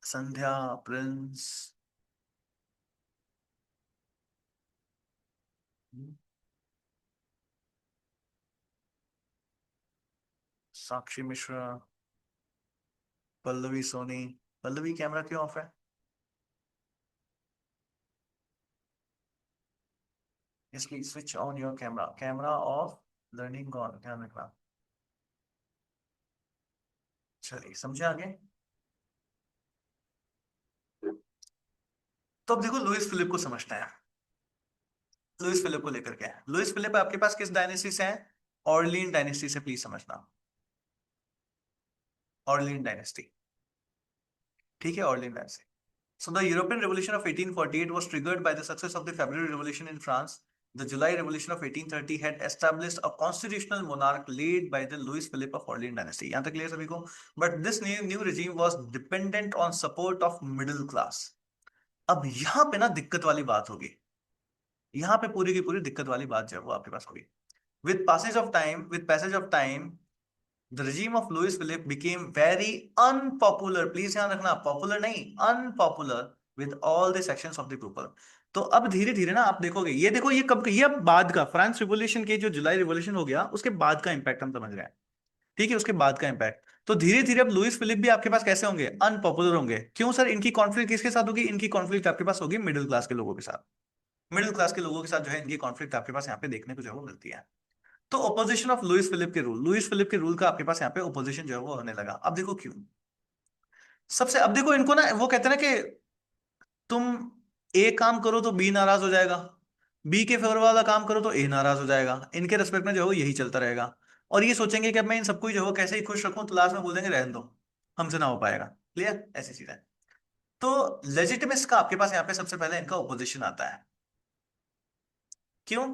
संध्या, प्रिंस, साक्षी मिश्रा, पल्लवी सोनी। पल्लवी कैमरा क्यों ऑफ है? इसकी switch on your camera, camera off, learning on, ध्यान रखना। चलिए समझे आगे। तो अब देखो लुइस फिलिप को समझते हैं। लुइस फिलिप को लेकर के, लुइस फिलिप आपके पास किस डायनेस्टी से है? ऑर्लियन डायनेस्टी से, प्लीज समझना। ऑर्लियन डायनेस्टी, ठीक है, Orleans dynasty. So the European Revolution of 1848 was triggered by the success of the February Revolution in France. The July Revolution of 1830 had established a constitutional monarch led by the Louis Philippe of Orleans dynasty. यहाँ तक clear सभी को? But this new regime was dependent on support of middle class. अब यहाँ पे ना दिक्कत वाली बात होगी। यहाँ पे पूरी की पूरी दिक्कत वाली बात जो है वो आपके पास होगी। With passage of time, the regime of Louis Philippe became very unpopular. Please ध्यान रखना, पॉपुलर नहीं, unpopular with all the sections of the people. तो अब धीरे धीरे ना आप देखोगे, ये देखो ये कब, ये अब बाद का, फ्रांस रिवॉल्यूशन के जो जुलाई रिवॉल्यूशन हो गया उसके बाद का इंपैक्ट हम समझ रहे हैं। ठीक है, उसके बाद का इंपैक्ट। तो धीरे धीरे अब लुइस फिलिप भी आपके पास कैसे होंगे? अनपॉपुलर होंगे। क्यों सर? इनकी कॉन्फ्लिक्ट किसके साथ होगी? इनकी कॉन्फ्लिक्ट आपके पास होगी मिडिल क्लास के लोगों के साथ। मिडिल क्लास के लोगों के साथ जो है इनकी कॉन्फ्लिक्ट आपके पास यहाँ पे देखने को जो है वो मिलती है। तो ओपोजिशन ऑफ लुइस फिलिप के रूल, लुइस फिलिप के रूल का आपके पास यहाँ पे ओपोजिशन जो है वो होने लगा। अब देखो क्यों। सबसे, अब देखो इनको ना, वो कहते हैं ना कि तुम ए काम करो तो बी नाराज हो जाएगा, बी के फेवर वाला काम करो तो ए नाराज हो जाएगा। इनके रेस्पेक्ट में जो है वो यही चलता रहेगा। और ये सोचेंगे कि अब मैं इन सबको जो है वो कैसे ही खुश रखूं, तो लास्ट में बोल देंगे रहने दो, हमसे ना हो पाएगा। क्लियर? ऐसी चीज है। तो लेजिटिमेस का आपके पास यहाँ पे सबसे पहले इनका ओपोजिशन आता है। क्यों?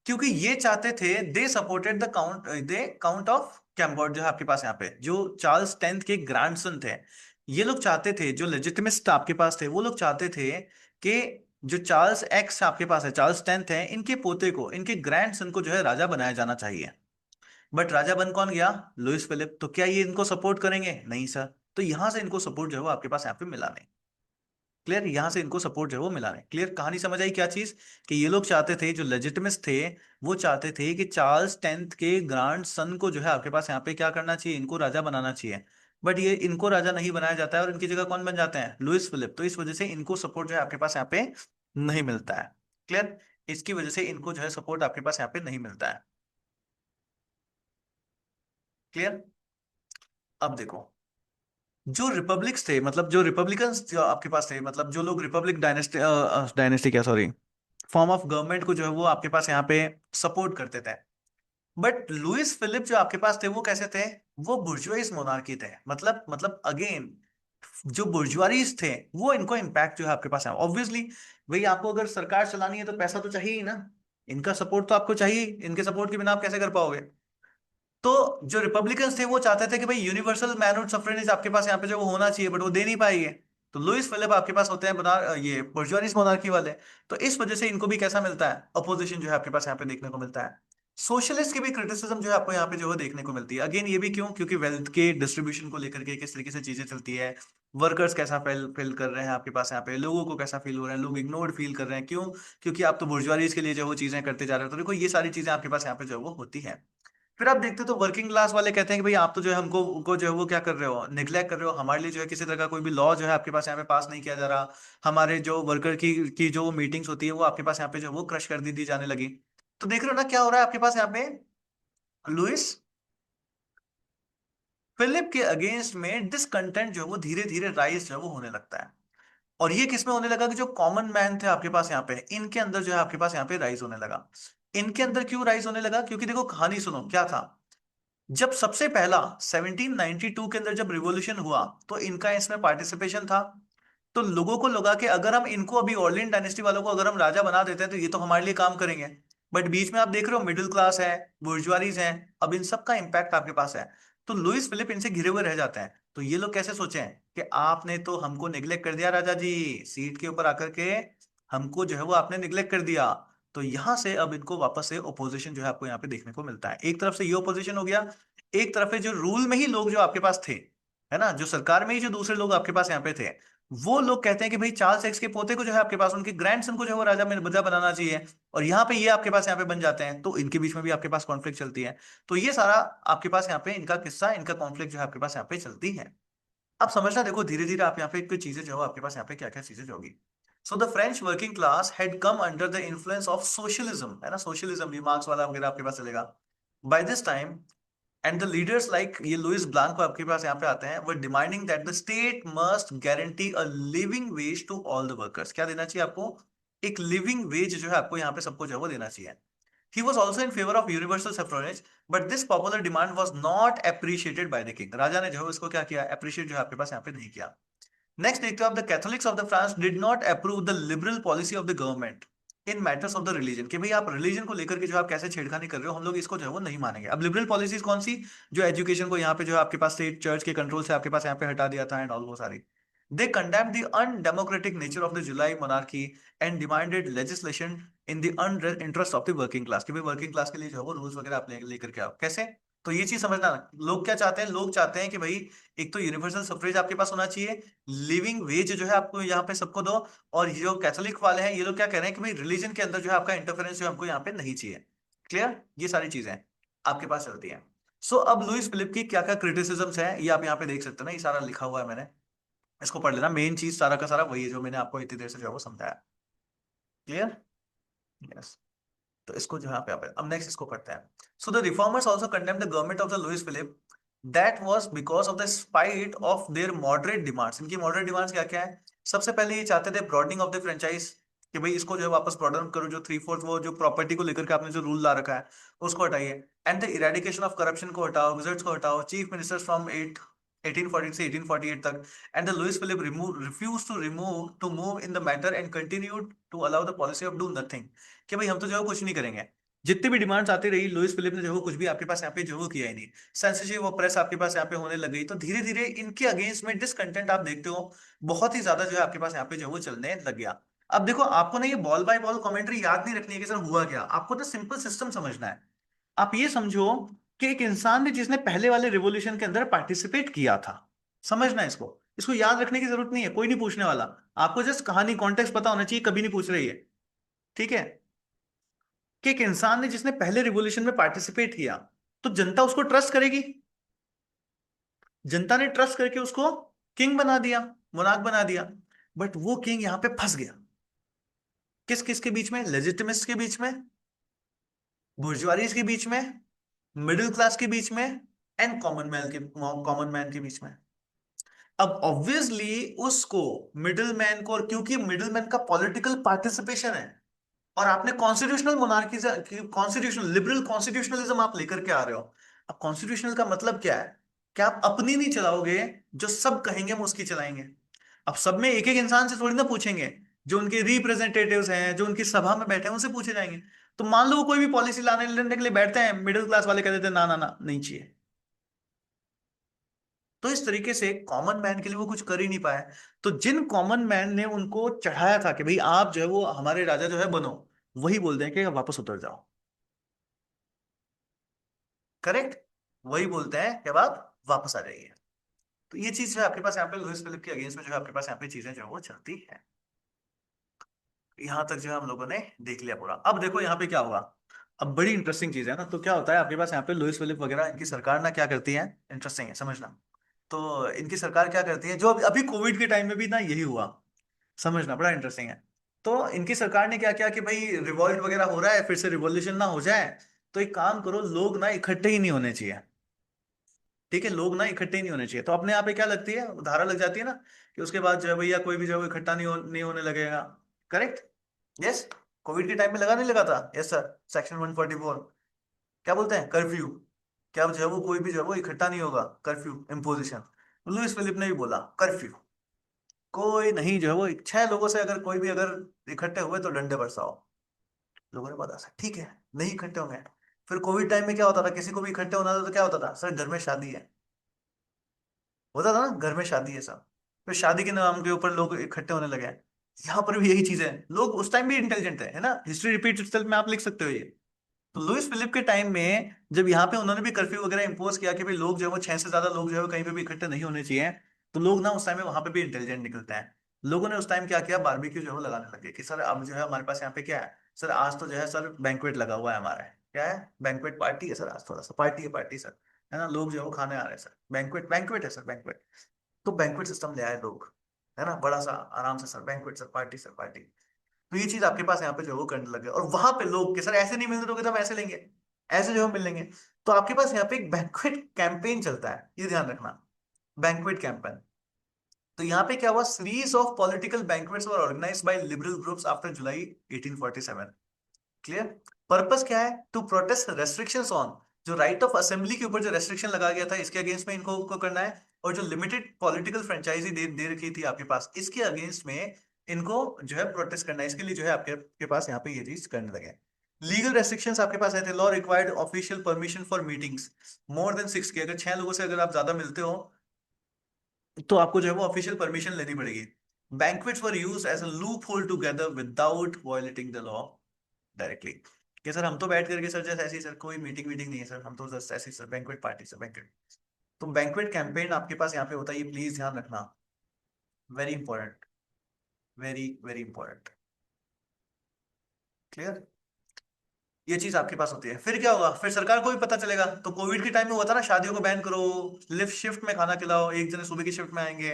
क्योंकि ये चाहते थे, they supported the count of Chambord, जो है आपके पास यहाँ पे जो चार्ल्स टेंथ के ग्रैंडसन थे। ये लोग चाहते थे, जो लेजिटिमिस्ट आपके पास थे, वो लोग चाहते थे कि जो चार्ल्स एक्स आपके पास है, चार्ल्स टेंथ है, इनके पोते को, इनके ग्रैंडसन को जो है राजा बनाया जाना चाहिए। बट राजा बन कौन गया? Louis Philippe. तो क्या ये इनको सपोर्ट करेंगे? नहीं सर। तो यहां से इनको सपोर्ट जो है वो आपके पास यहाँ पे मिला नहीं। क्लियर? यहां से इनको सपोर्ट जो है वो मिला नहीं। क्लियर? कहानी समझ आई क्या चीज? कि ये लोग चाहते थे, जो लेजिटिमिस्ट थे, वो चाहते थे कि चार्ल्स टेंथ के ग्रांड सन को जो है आपके पास यहाँ पे क्या करना चाहिए, इनको राजा बनाना चाहिए। बट ये इनको राजा नहीं बनाया जाता है और इनकी जगह कौन बन जाते हैं? Louis Philippe. तो इस वजह से इनको सपोर्ट जो है आपके पास यहाँ पे नहीं मिलता है। क्लियर? इसकी वजह से इनको जो है सपोर्ट आपके पास यहाँ पे नहीं मिलता है। क्लियर? अब देखो, जो रिपब्लिक्स थे, मतलब जो रिपब्लिकन्स जो आपके पास थे, मतलब जो लोग रिपब्लिक डायनेस्टी, डायनेस्टी क्या, सॉरी, फॉर्म ऑफ गवर्नमेंट को जो है वो आपके पास यहाँ पे सपोर्ट करते थे। बट लुइस फिलिप जो आपके पास थे वो कैसे थे? वो बुर्जुआइज मोनार्की थे। मतलब अगेन, जो बुर्जुआरीज थे वो इनको इम्पैक्ट जो है आपके पास है ऑब्वियसली। भाई आपको अगर सरकार चलानी है तो पैसा तो चाहिए ही ना, इनका सपोर्ट तो आपको चाहिए। इनके सपोर्ट के बिना आप कैसे कर पाओगे? तो जो रिपब्लिकन्स थे वो चाहते थे कि भाई यूनिवर्सल मैनहुड सफ्रेज आपके पास यहाँ पे जो वो होना चाहिए, बट वो दे नहीं पाएंगे। तो लुइस फिलिप आपके पास होते हैं बना ये बुर्जुआनीज मोनार्की वाले। तो इस वजह से इनको भी कैसा मिलता है? अपोजिशन जो है आपके पास यहाँ पे देखने को मिलता है। सोशलिस्ट की भी क्रिटिसिज्म जो है आपको यहाँ पे जो है देखने को मिलती है। अगेन ये भी क्यों, क्योंकि वेल्थ के डिस्ट्रीब्यूशन को लेकर के किस तरीके से चीजें चलती है, वर्कर्स कैसा फील फील कर रहे हैं आपके पास, यहाँ पे लोगों को कैसा फील हो रहा है, लोग इग्नोर्ड फील कर रहे हैं, क्यों, क्योंकि आप तो बुर्जुआरीज के लिए जो वो चीजें करते जा रहे हो। तो देखो ये सारी चीजें आपके पास यहाँ पे जो है वो होती है। फिर आप देखते हो तो वर्किंग क्लास वाले कहते हैं कि भाई आप तो जो है हमको उनको जो है वो क्या कर रहे हो, निग्लेक्ट कर रहे हो, हमारे लिए जो है किसी तरह का कोई भी लॉ जो है आपके पास यहाँ पे पास नहीं किया जा रहा, हमारे जो वर्कर की जो मीटिंग्स होती है वो आपके पास यहाँ पे जो है वो क्रश कर दी जाने लगी। तो देख रहे हो ना क्या हो रहा है आपके पास यहाँ पे, लुइस फिलिप के अगेंस्ट में डिसकंटेंट जो है वो धीरे धीरे राइज जो है वो होने लगता है। और ये किसमें होने लगा कि जो कॉमन मैन थे आपके पास यहाँ पे, इनके अंदर जो है आपके पास यहाँ पे राइज होने लगा। इनके अंदर क्यों राइज होने लगा, क्योंकि देखो कहानी सुनो क्या था। जब सबसे पहला 1792 के अंदर जब रिवॉल्यूशन हुआ तो इनका इसमें पार्टिसिपेशन था। तो लोगों को लगा कि अगर हम इनको अभी ऑर्लियन डायनेस्टी वालों को अगर हम राजा बना देते हैं तो ये तो हमारे लिए काम करेंगे। बट बीच में आप देख रहे हो मिडिल क्लास है, बुर्जुआरीज हैं, अब इन सब का इंपैक्ट आपके पास है। तो लुइस फिलिप इनसे घिरे हुए रह जाते हैं। तो ये लोग कैसे सोचे हैं कि आपने तो हमको निग्लेक्ट कर दिया राजा जी, सीट के ऊपर आकर के हमको जो है वो आपने निग्लेक्ट कर दिया। तो यहां से अब इनको वापस से ओपोजिशन जो है आपको यहाँ पे देखने को मिलता है। एक तरफ से ये ओपोजिशन हो गया, एक तरफ है जो रूल में ही लोग जो आपके पास थे, है ना, जो सरकार में ही जो दूसरे लोग आपके पास यहाँ पे थे, वो लोग कहते हैं कि भाई चार्ल्स एक्स के पोते को जो है आपके पास, उनके ग्रैंडसन को जो है वो राजा में बजा बनाना चाहिए। और यहाँ पे ये आपके पास यहाँ पे बन जाते हैं, तो इनके बीच में भी आपके पास कॉन्फ्लिक्ट चलती है। तो ये सारा आपके पास यहाँ पे इनका किस्सा, इनका कॉन्फ्लिक्ट जो है आपके पास यहाँ पे चलती है। अब समझना देखो धीरे धीरे आप यहाँ पे कुछ चीजें जो है आपके पास यहाँ पे क्या क्या चीजें जो होगी। So the French working class had come under the influence of socialism, है ना, सोशलिज्म ये मार्क्स वाला वगैरह आपके पास चलेगा by this time. And the leaders like ये लुइस ब्लांको आपके पास यहाँ पे आते हैं, वो demanding that the state must guarantee a living wage to all the workers. क्या देना चाहिए आपको, एक लिविंग वेज जो है आपको यहाँ पे सबको जो है वो देना चाहिए। He was also in favor of universal suffrage, but this popular demand was not appreciated by the king. राजा ने जो है इसको क्या किया, अप्रिशिएट जो है आपके पास यहाँ पे नहीं किया। नेक्स्ट देखते हो आप, the Catholics of the France did not approve the liberal policy of the government in matters of the religion, कि भाई आप रिलीजन को लेकर के जो आप कैसे छेड़खानी कर रहे हो, हम लोग इसको जो है वो नहीं मानेंगे। अब लिबरल पॉलिसीज कौन सी, जो एजुकेशन को यहाँ पे जो है आपके पास स्टेट चर्च के कंट्रोल से आपके पास यहाँ पे हटा दिया था एंड ऑल वो सारी। They condemned the undemocratic nature of the July monarchy and demanded legislation in the interest of the working class, कि भाई वर्किंग क्लास के लिए जो है वो रूल्स वगैरह आप लेकर के आओ। कैसे, तो ये चीज समझना, लोग क्या चाहते हैं, लोग चाहते हैं कि भाई एक तो यूनिवर्सल सफरेज आपके पास होना चाहिए, लिविंग वेज जो है आपको यहाँ पे सबको दो। और ये जो कैथोलिक वाले हैं ये लोग क्या कह रहे हैं कि भाई रिलीजन के अंदर जो है आपका इंटरफेरेंस जो हमको यहाँ पे नहीं चाहिए। क्लियर, ये सारी चीजें आपके पास चलती हैं। सो अब लुइस फिलिप की क्या क्या क्रिटिसिज्म्स हैं ये आप यहाँ पे देख सकते हो ना, ये सारा लिखा हुआ है मैंने, इसको पढ़ लेना। मेन चीज सारा का सारा वही है जो मैंने आपको इतनी देर से जो है वो समझाया। Clear, yes. तो इसको जो है यहाँ पे अब नेक्स्ट इसको पढ़ते हैं। So the reformers also condemn the government of the Louis Philippe, that was because of the spite of their moderate demands. इनकी मॉडरेट डिमांड्स क्या क्या है, सबसे पहले ये चाहते थे ब्रॉडनिंग ऑफ द फ्रेंचाइज, कि भाई इसको जो है वापस ब्रॉडन करो, जो थ्री फोर्थ वो जो प्रॉपर्टी को लेकर के आपने जो रूल ला रखा है उसको हटाइए। And the eradication of corruption को हटाओ, विजिट्स को हटाओ, चीफ मिनिस्टर्स फ्रॉम 1840 से 1848 तक। And the Louis Philippe refuse to move in the matter and continued to allow the policy of do nothing, कि भाई हम तो जो है कुछ नहीं करेंगे। जितनी भी डिमांड्स आती रही लुइस फिलिप ने जो है कुछ भी आपके पास यहाँ पे जो है किया ही नहीं। सेंसरशिप ऑफ प्रेस आपके पास यहाँ पे होने लग गई। तो धीरे धीरे इनके अगेंस्ट में डिसकंटेंट आप देखते हो बहुत ही ज्यादा जो है आपके पास यहाँ पे जो है वो चलने लग गया। अब देखो आपको ना ये बॉल बाय बॉल कमेंट्री याद नहीं रखनी है कि सर हुआ क्या, आपको तो सिंपल सिस्टम समझना है। आप ये समझो कि एक इंसान ने जिसने पहले वाले रिवॉल्यूशन के अंदर पार्टिसिपेट किया था, समझना है इसको, इसको याद रखने की जरूरत नहीं है, कोई नहीं पूछने वाला। आपको जस्ट कहानी कॉन्टेक्स्ट पता होना चाहिए, कभी नहीं पूछ रही है, ठीक है। कि एक इंसान ने जिसने पहले रिवॉल्यूशन में पार्टिसिपेट किया, तो जनता उसको ट्रस्ट करेगी। जनता ने ट्रस्ट करके उसको किंग बना दिया, मोनार्क बना दिया। बट वो किंग यहां पे फंस गया, किस किस के बीच में, लेजिटिमिस्ट के बीच में, बुर्जुआरीज के बीच में, मिडिल क्लास के बीच में, एंड कॉमन मैन के बीच में। अब ऑब्वियसली उसको, मिडिल मैन को, और क्योंकि मिडिल मैन का पॉलिटिकल पार्टिसिपेशन है, और आपने constitutional monarchy, constitutional liberal constitutionalism आप लेकर के आ रहे हो। अब कॉन्स्टिट्यूशनल का मतलब क्या है, कि आप अपनी नहीं चलाओगे, जो सब कहेंगे हम उसकी चलाएंगे। अब सब में एक एक इंसान से थोड़ी ना पूछेंगे, जो उनके रिप्रेजेंटेटिव्स हैं, जो उनकी सभा में बैठे हैं उनसे पूछे जाएंगे। तो मान लो वो कोई भी पॉलिसी लाने लेने के लिए बैठते हैं, मिडिल क्लास वाले कहते थे ना ना ना नहीं चाहिए। तो इस तरीके से कॉमन मैन के लिए वो कुछ कर ही नहीं पाए। तो जिन कॉमन मैन ने उनको चढ़ाया था कि भाई आप जो है वो हमारे राजा जो है बनो, वही बोल दें कि वापस उतर जाओ। करेक्ट, वही बोलते हैं कि अब आप वापस आ जाइए। तो ये चीज जो है आपके पास यहाँ पे लुइस फिलिप के अगेंस्ट में जो है आपके पास यहाँ पे चीजें जो है वो चलती है। यहाँ तक जो है हम लोगों ने देख लिया पूरा। अब देखो यहाँ पे क्या हुआ। अब बड़ी इंटरेस्टिंग चीज है ना, तो क्या होता है आपके पास यहाँ पे लुइस फिलिप वगैरह इनकी सरकार ना क्या करती है, इंटरेस्टिंग है समझना। तो इनकी सरकार क्या करती है, जो अभी कोविड के टाइम में भी ना यही हुआ, समझना बड़ा इंटरेस्टिंग है। तो इनकी सरकार ने क्या किया कि भाई रिवॉल्ट वगैरह हो रहा है, फिर से रिवॉल्यूशन ना हो जाए, तो एक काम करो, लोग ना इकट्ठे ही नहीं होने चाहिए। ठीक है, लोग ना इकट्ठे ही नहीं होने चाहिए। तो अपने यहाँ पे क्या लगती है, धारा लग जाती है ना, कि उसके बाद जो है भैया कोई भी जो है वो इकट्ठा नहीं होने लगेगा। करेक्ट। यस। कोविड के टाइम में लगा नहीं लगा था, यस सर, सेक्शन 144, क्या बोलते हैं, कर्फ्यू। क्या जो है वो कोई भी जो है वो इकट्ठा नहीं होगा, कर्फ्यू इम्पोजिशन। लुइस फिलिप ने भी बोला कर्फ्यू, कोई नहीं जो है वो 6 लोगों से अगर कोई भी अगर इकट्ठे हुए तो डंडे बरसाओ। लोगों ने बोला सर ठीक है, नहीं इकट्ठे होंगे। फिर कोविड टाइम में क्या होता था, किसी को भी इकट्ठे होना था तो क्या होता था, सर घर में शादी है, होता था ना, घर में शादी है सब। फिर शादी के नाम के ऊपर लोग इकट्ठे होने लगे हैं। यहाँ पर भी यही चीज है, लोग उस टाइम भी इंटेलिजेंट है ना, हिस्ट्री रिपीट इटसेल्फ में आप लिख सकते हो ये। तो लुइस फिलिप के टाइम में जब यहाँ पे उन्होंने भी कर्फ्यू वगैरह इंपोज किया कि भाई लोग जो है वो 6 से ज्यादा लोग जो है वो कहीं पे भी इकट्ठे नहीं होने चाहिए, तो लोग ना उस टाइम में वहां पे भी इंटेलिजेंट निकलते हैं। लोगों ने उस टाइम क्या किया, बारबेक्यू जो है वो लगाने लगे कि सर अब जो है हमारे पास यहाँ पे क्या है, सर आज तो जो है सर बैंक्वेट लगा हुआ है हमारा, क्या है, बैंक्वेट पार्टी है सर, आज थोड़ा सा पार्टी है, पार्टी सर, है ना, लोग जो है वो खाने आ रहे हैं सर, बैंक्वेट बैंक्वेट है सर, बैंक्वेट। तो बैंक्वेट सिस्टम ले आए लोग, है ना, बड़ा सा आराम से sir banquet sir, party sir, party. तो ये चीज आपके पास यहाँ पे जो है वो करने लगे, और वहां पे लोग कि सर ऐसे नहीं मिलने दोगे तो हम ऐसे लेंगे, ऐसे जो हम मिल लेंगे। तो आपके पास यहाँ पे एक बैंक्वेट कैंपेन चलता है, ये ध्यान रखना, बैंक्वेट कैंपेन। तो यहाँ पे क्या हुआ, series of political banquets were organized by liberal groups after July 1847। Clear. Purpose क्या है, टू प्रोटेस्ट रेस्ट्रिक्शंस ऑन, जो राइट ऑफ असेंबली के ऊपर जो रेस्ट्रिक्शन लगा गया था इसके अगेंस्ट में इनको को करना है, और जो लिमिटेड पॉलिटिकल फ्रेंचाइजी दे रखी थी आपके पास, इसके अगेंस्ट में इनको जो है प्रोटेस्ट करना है, इसके लिए जो है आपके पास यहाँ पे ये चीज करने लगे। लीगल रेस्ट्रिक्शंस आपके पास आए थे, law required official permission for meetings more than 6 के, अगर 6 लोगों से अगर आप ज्यादा मिलते हो तो आपको जो है वो ऑफिशियल परमिशन लेनी पड़ेगी। Banquets were used as a loophole together without violating the law directly, कि सर हम तो बैठ करके सर जैसे ऐसी सर कोई मीटिंग वीटिंग नहीं है सर, हम तो जस्ट ऐसी sir banquet party sir, banquet. तो बैंक्वेट कैंपेन आपके पास यहाँ पे होता है, ये प्लीज ध्यान रखना, very important, very very important. Clear. ये चीज आपके पास होती है। फिर क्या होगा, फिर सरकार को भी पता चलेगा, तो कोविड के टाइम में हुआ था ना, शादियों को बैन करो, लिफ्ट शिफ्ट में खाना खिलाओ, एक जने सुबह की शिफ्ट में आएंगे,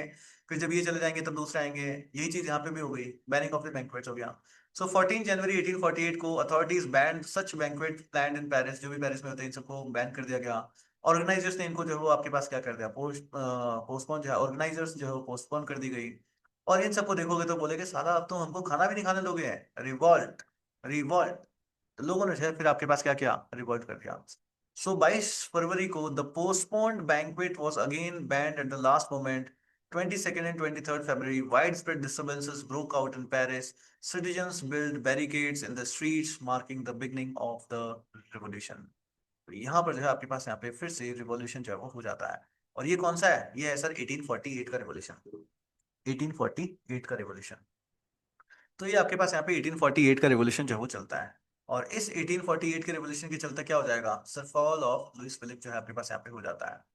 फिर जब ये चले जाएंगे तब दूसरे आएंगे, यही चीज यहाँ पे भी हो गई, बैनिंग ऑफ द बैंक्वेट्स हो गया। सो 14 जनवरी 1848 को authorities band such banquet planned in Paris, जो भी पेरिस में होते हैं इन सबको बैन कर दिया गया। ऑर्गेनाइजर्स ने इनको जो है वो आपके पास क्या कर दिया, पोस्टपोन जो है, ऑर्गेनाइजर्स जो है वो पोस्टपोन कर दी गई। और इन सबको देखोगे तो बोलेगे साला अब तो हमको खाना भी नहीं खाने दोगे, रिवॉल्ट, रिवॉल्ट। लोगों ने जो है फिर आपके पास क्या किया, रिवॉल्ट कर दिया। सो 22 फरवरी को the postponed banquet was again band at the last moment. 22nd and 23rd February, widespread disturbances broke out in Paris. Citizens built barricades in the streets, marking the beginning of the revolution. तो यहाँ पर जो है आपके पास यहाँ पे फिर से रिवॉल्यूशन जो है वो हो जाता है। और ये कौन सा है, ये है सर 1848 का रिवॉल्यूशन, 1848 का रिवॉल्यूशन। तो ये आपके पास यहाँ पे 1848 का रेवोल्यूशन जो है वो चलता है। और इस 1848 के रेवोल्यूशन के चलते क्या हो जाएगा, sir fall of Louis Philippe जो है आपके पास यहाँ पे हो जाता है।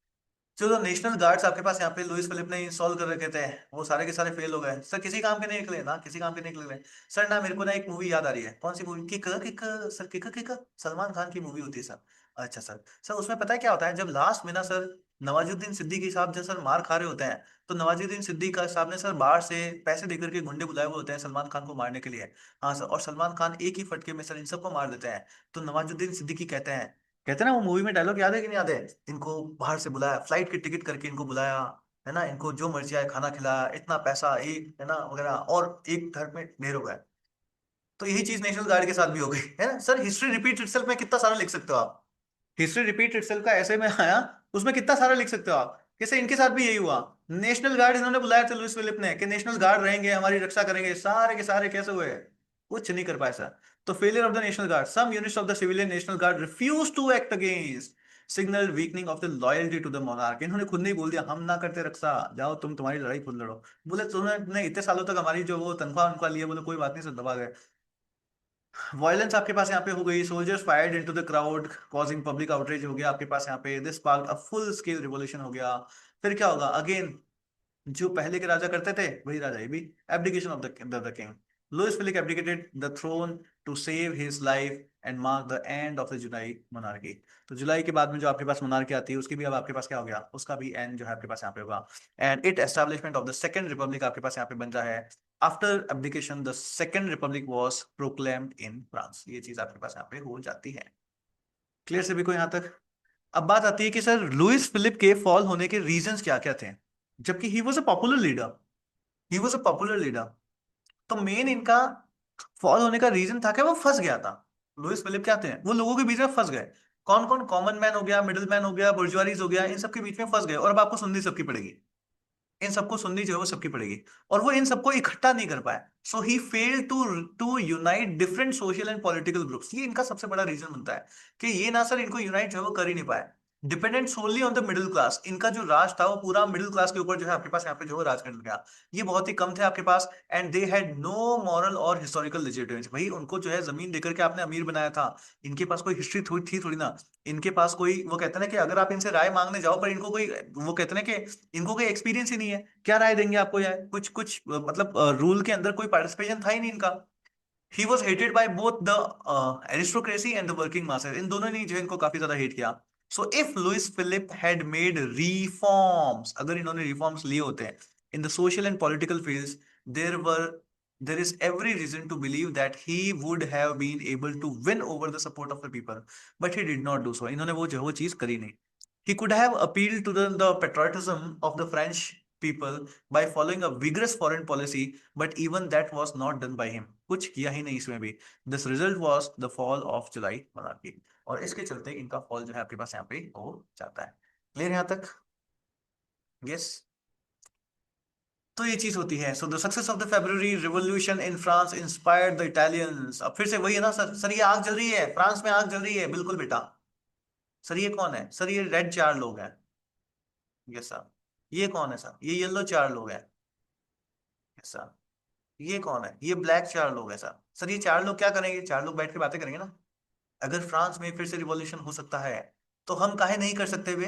चलो, नेशनल गार्ड्स आपके पास यहाँ पे लुइस फिलिप ने इंस्टॉल कर रखे थे, वो सारे के सारे फेल हो गए सर, किसी काम के नहीं निकले ना, किसी काम के नहीं निकले। सर ना मेरे को ना एक मूवी याद आ रही है, कौन सी मूवी, किक किक, सर किक किक, सलमान खान की मूवी होती है सर। अच्छा सर, सर उसमें पता है क्या होता है, जब लास्ट में ना सर नवाजुद्दीन सिद्दीकी साहब जब सर मार खा रहे होते हैं, तो नवाजुद्दीन सिद्दीकी साहब ने सर बाहर से पैसे देकर के गुंडे बुलाए हुए होते हैं सलमान खान को मारने के लिए। हाँ सर, और सलमान खान एक ही फटके में सर इन सबको मार देते हैं। तो नवाजुद्दीन सिद्दीकी कहते हैं ना, वो मूवी में डायलॉग याद है कि नहीं याद है, इनको बाहर से बुलाया, फ्लाइट की टिकट करके इनको बुलाया, है ना, इनको जो मर्जी आए खाना खिलाया, इतना पैसा एक, है ना, वगैरह, और एक घर में ढेर हो गए। तो यही चीज नेशनल गार्ड के साथ भी हो गई है ना सर, हिस्ट्री रिपीट इटसेल्फ में कितना सारा लिख सकते हो आप, हिस्ट्री रिपीट इटसेल्फ का ऐसे में आया, उसमें कितना सारा लिख सकते हो आप, कैसे इनके साथ भी यही हुआ। नेशनल गार्ड इन्होंने बुलाया था लुइस फिलिप ने कि नेशनल गार्ड रहेंगे हमारी रक्षा करेंगे, सारे के सारे कैसे हुए, कुछ नहीं कर पाए सर। तो failure of the national guard, some units of the civilian national guard refuse to act against, signal weakening of the loyalty to the monarch, इन्होंने खुद नहीं बोल दिया हम ना करते रक्षा, जाओ तुम तुम्हारी लड़ाई खुद लड़ो। बोले तुमने इतने सालों तक हमारी जो वो तनख्वाह उनका लिए, बोले कोई बात नहीं सर, दबा गए। वायलेंस आपके पास यहाँ पे हो गई, soldiers fired into the crowd causing public outreach हो गया आपके पास यहाँ पे, this sparked a full scale revolution हो गया। फिर क्या होगा अगेन, जो पहले के राजा करते थे वही राजा ये भी, abdication of the king. Louis Philippe abdicated the throne to save his life and mark the end of the July monarchy. तो जुलाई के बाद में जो आपके पास मोनार्की आती है उसकी भी अब आपके पास क्या हो गया, उसका भी एंड जो है आपके पास यहाँ पे होगा। And it establishment of the second Republic आपके पास यहाँ पे बन रहा है। After abdication the second Republic was proclaimed in France, ये चीज आपके पास यहाँ पे हो जाती है। क्लियर सभी को यहाँ तक? अब बात आती है कि सर लुइस फिलिप के फॉल होने के रीजंस क्या क्या थे, जबकि he was a popular leader, he was a popular leader. तो मेन इनका फॉल होने का रीजन था कि वो फंस गया था। लुइस फिलिप क्या थे, वो लोगों के बीच में फंस गए। कौन कौन, कॉमन मैन हो गया, मिडिल मैन हो गया, बुर्जुआरीज हो गया, इन सबके बीच में फंस गए। और अब आपको सुननी सबकी पड़ेगी, इन सबको सुननी जो है वो सबकी पड़ेगी। और वो इन सबको इकट्ठा नहीं कर पाए, so he failed to to unite different social and political groups. ये इनका सबसे बड़ा रीजन बनता है कि ये ना सर इनको यूनाइट जो है वो कर ही नहीं पाए। Dependent solely on the middle class, इनका जो राज था वो पूरा मिडिल क्लास के ऊपर जो है आपके पास यहाँ पे जो है राज करने लगा। ये बहुत ही कम थे आपके पास, and they had no moral और हिस्टोरिकल लेजिटिमेसी। भाई उनको जो है जमीन देकर के आपने अमीर बनाया था, इनके पास कोई हिस्ट्री थी थोड़ी ना। इनके पास कोई, वो कहते हैं ना कि अगर आप इनसे राय मांगने जाओ पर इनको कोई, वो कहते हैं ना कि इनको कोई एक्सपीरियंस ही नहीं है, क्या राय देंगे आपको यार, कुछ कुछ मतलब रूल के अंदर कोई पार्टिसिपेशन था ही नहीं इनका। He was hated by both the aristocracy and the working masses, इन दोनों ने जो है इनको काफी ज्यादा हेट किया। So if Louis Philippe had made reforms, अगर इन्होंने रिफॉर्म्स लिए होते हैं in the social and political fields, there were there is every reason to believe that he would have been able to win over the support of the people, but he did not do so। इन्होंने वो जो है वो चीज करी नहीं। He could have appealed to the patriotism of the French people by following a vigorous foreign policy, but even that was not done by him। कुछ किया ही नहीं इसमें भी। This result was the fall of July monarchy। और इसके चलते इनका fall जो है आपके पास यहाँ पे हो जाता है। क्लियर यहाँ तक? यस। तो ये चीज होती है। So the success of the February revolution in France inspired the Italians. अब फिर से वही है ना सर, सर ये आग जल रही है, फ्रांस में आग जल रही है, बिल्कुल बेटा। सर ये कौन है, सर ये रेड चार लोग हैं। Yes sir. ये कौन है सर, ये येलो चार लोग हैं। Yes sir. ये कौन है, ये ब्लैक चार लोग हैं सर। सर ये चार लोग क्या करेंगे, चार लोग बैठ के बातें करेंगे ना। अगर फ्रांस में फिर से रिवॉल्यूशन हो सकता है तो हम काहे नहीं कर सकते वे,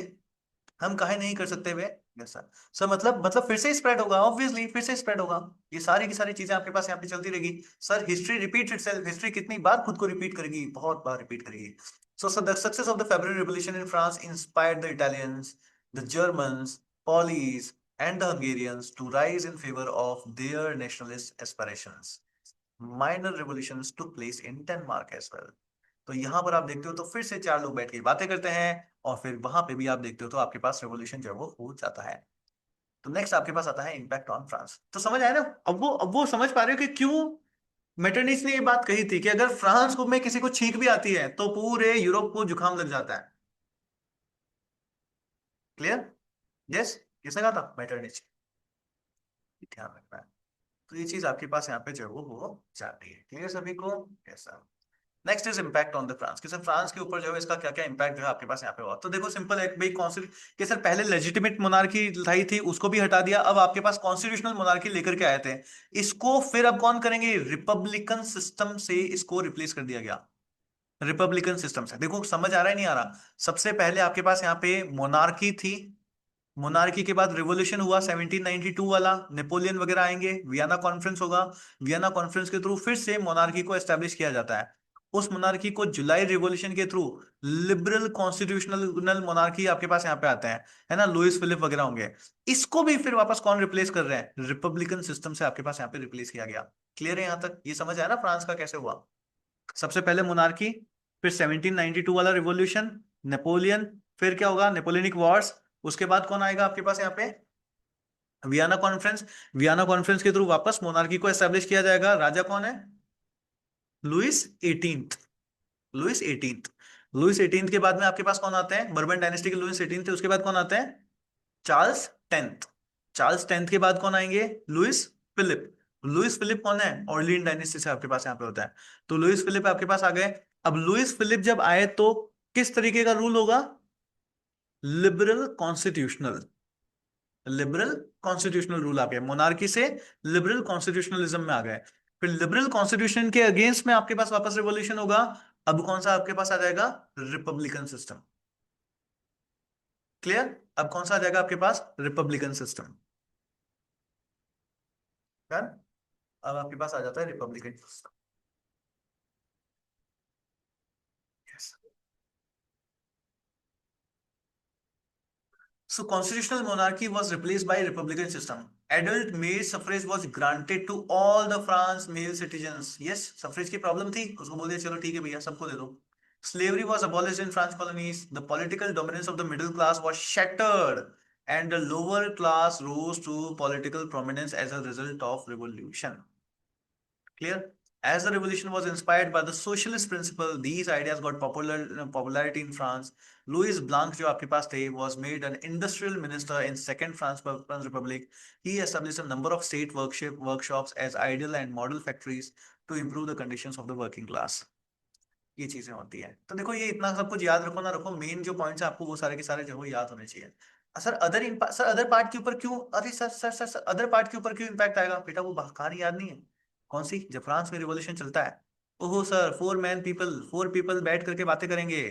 हम काहे नहीं कर सकते वे। Yes sir. सर मतलब फिर से स्प्रेड होगा, ऑब्वियसली फिर से स्प्रेड होगा। ये सारी की सारी चीजें आपके पास यहाँ पे चलती रहेगी। Sir history repeats itself, history कितनी बार खुद को रिपीट करेगी, बहुत बार रिपीट करेगी। So the success of the February revolution in France inspired the Italians, the Germans, Poles and the Hungarians to rise in favor of their nationalist aspirations। Minor revolutions took place in Denmark as well। तो यहाँ पर आप देखते हो तो फिर से चार लोग बैठ के बातें करते हैं, और फिर वहां पे भी आप देखते हो तो आपके पास रेवोल्यूशन जो है वो हो जाता है। तो नेक्स्ट आपके पास आता है इम्पैक्ट ऑन फ्रांस। तो समझ आया ना, अब वो समझ पा रहे हो कि क्यों मेटरनिच ने ये बात कही थी कि अगर फ्रांस को में किसी को छींक भी आती है तो पूरे यूरोप को जुकाम लग जाता है। क्लियर? यस। किसने कहा था, मेटरनिच। ध्यान रखना है। तो ये चीज आपके पास यहाँ पे जो है वो हो जाती है। क्लियर सभी को? Yes sir. Next is impact on the France, कि सर फ्रांस के ऊपर जो है इसका क्या क्या इम्पैक्ट जो है आपके पास यहाँ पे हुआ। तो देखो सिंपल है भाई, कॉन्स्टिट्यूट कि सर पहले लेजिटिमेट मोनार्की लाई थी उसको भी हटा दिया, अब आपके पास कॉन्स्टिट्यूशनल मोनार्की लेकर के आए थे। इसको फिर अब कौन करेंगे, रिपब्लिकन सिस्टम से इसको रिप्लेस कर दिया गया। रिपब्लिकन सिस्टम से, देखो समझ आ रहा है नहीं आ रहा। सबसे पहले आपके पास यहाँ पे मोनार्की थी, मोनार्की के बाद रिवोल्यूशन हुआ 1792 वाला, नेपोलियन वगैरह आएंगे, वियना कॉन्फ्रेंस होगा, वियना कॉन्फ्रेंस के थ्रू फिर से मोनार्की को एस्टेब्लिश किया जाता है। उस मोनार्की को जुलाई रिवॉल्यूशन के थ्रू लिबरल कॉन्स्टिट्यूशनल मोनार्की आपके पास यहाँ पे आते हैं, है ना, लुइस फिलिप वगैरह होंगे। इसको भी फिर वापस कौन रिप्लेस कर रहे हैं, रिपब्लिकन सिस्टम से आपके पास यहाँ पे रिप्लेस किया गया। क्लियर है यहाँ तक? ये समझ आया ना फ्रांस का कैसे हुआ। सबसे पहले मोनार्की, फिर 1792 वाला रिवॉल्यूशन, नेपोलियन, फिर क्या होगा, नेपोलियनिक वॉर्स। उसके बाद कौन आएगा आपके पास यहाँ पे, वियना कॉन्फ्रेंस। वियना कॉन्फ्रेंस के थ्रू वापस मोनार्की को एस्टेब्लिश किया जाएगा। राजा कौन है, Louis 18th। Louis 18th। Louis 18th के बाद में आपके पास कौन आते हैं, बर्बन डायनेस्टी के लुइस 18th थे, उसके बाद कौन आते हैं, चार्ल्स 10th। चार्ल्स 10th के बाद कौन आएंगे, लुइस फिलिप। लुइस फिलिप कौन है, ऑर्लियन डायनेस्टी से आपके पास यहाँ पे होता है। तो लुइस फिलिप आपके पास आ गए। अब लुइस फिलिप जब आए तो किस तरीके का रूल होगा, liberal constitutional, liberal constitutional rule आ गए, मोनार्की से लिबरल कॉन्स्टिट्यूशनलिज्म में आ गए। फिर लिबरल कॉन्स्टिट्यूशन के अगेंस्ट में आपके पास वापस रिवॉल्यूशन होगा। अब कौन सा आपके पास आ जाएगा? Republican system. क्लियर? अब कौन सा आ जाएगा आपके पास? Republican system. यार, अब आपके पास आ जाता है Republican system. So constitutional monarchy was replaced by republican system. Adult male suffrage was granted to all the France male citizens. Yes, suffrage की प्रॉब्लम थी, उसको बोल दिया चलो ठीक है भैया सबको दे दो। Slavery was abolished in France colonies. The political dominance of the middle class was shattered, and the lower class rose to political prominence as a result of revolution. Clear? As the revolution was inspired by the socialist principle, these ideas got popularity in France. Louis Blanc, जो आपके पास थे, was made an industrial minister in Second France Republic. He established a number of state workshops as ideal and model factories to improve the conditions of the working class. ये चीजें होती है। तो देखो, ये इतना सब कुछ याद रखो ना रखो, मेन जो पॉइंट्स है आपको वो सारे के सारे जो है वो याद होने चाहिए। सर अदर पार्ट के ऊपर क्यों? अरे सर अदर पार्ट के ऊपर क्यों इम्पैक्ट आएगा बेटा? वो कहानी याद नहीं है? कौन सी? जब फ्रांस में रिवॉल्यूशन चलता है। ओहो सर, फोर पीपल बैठ करके बातें करेंगे,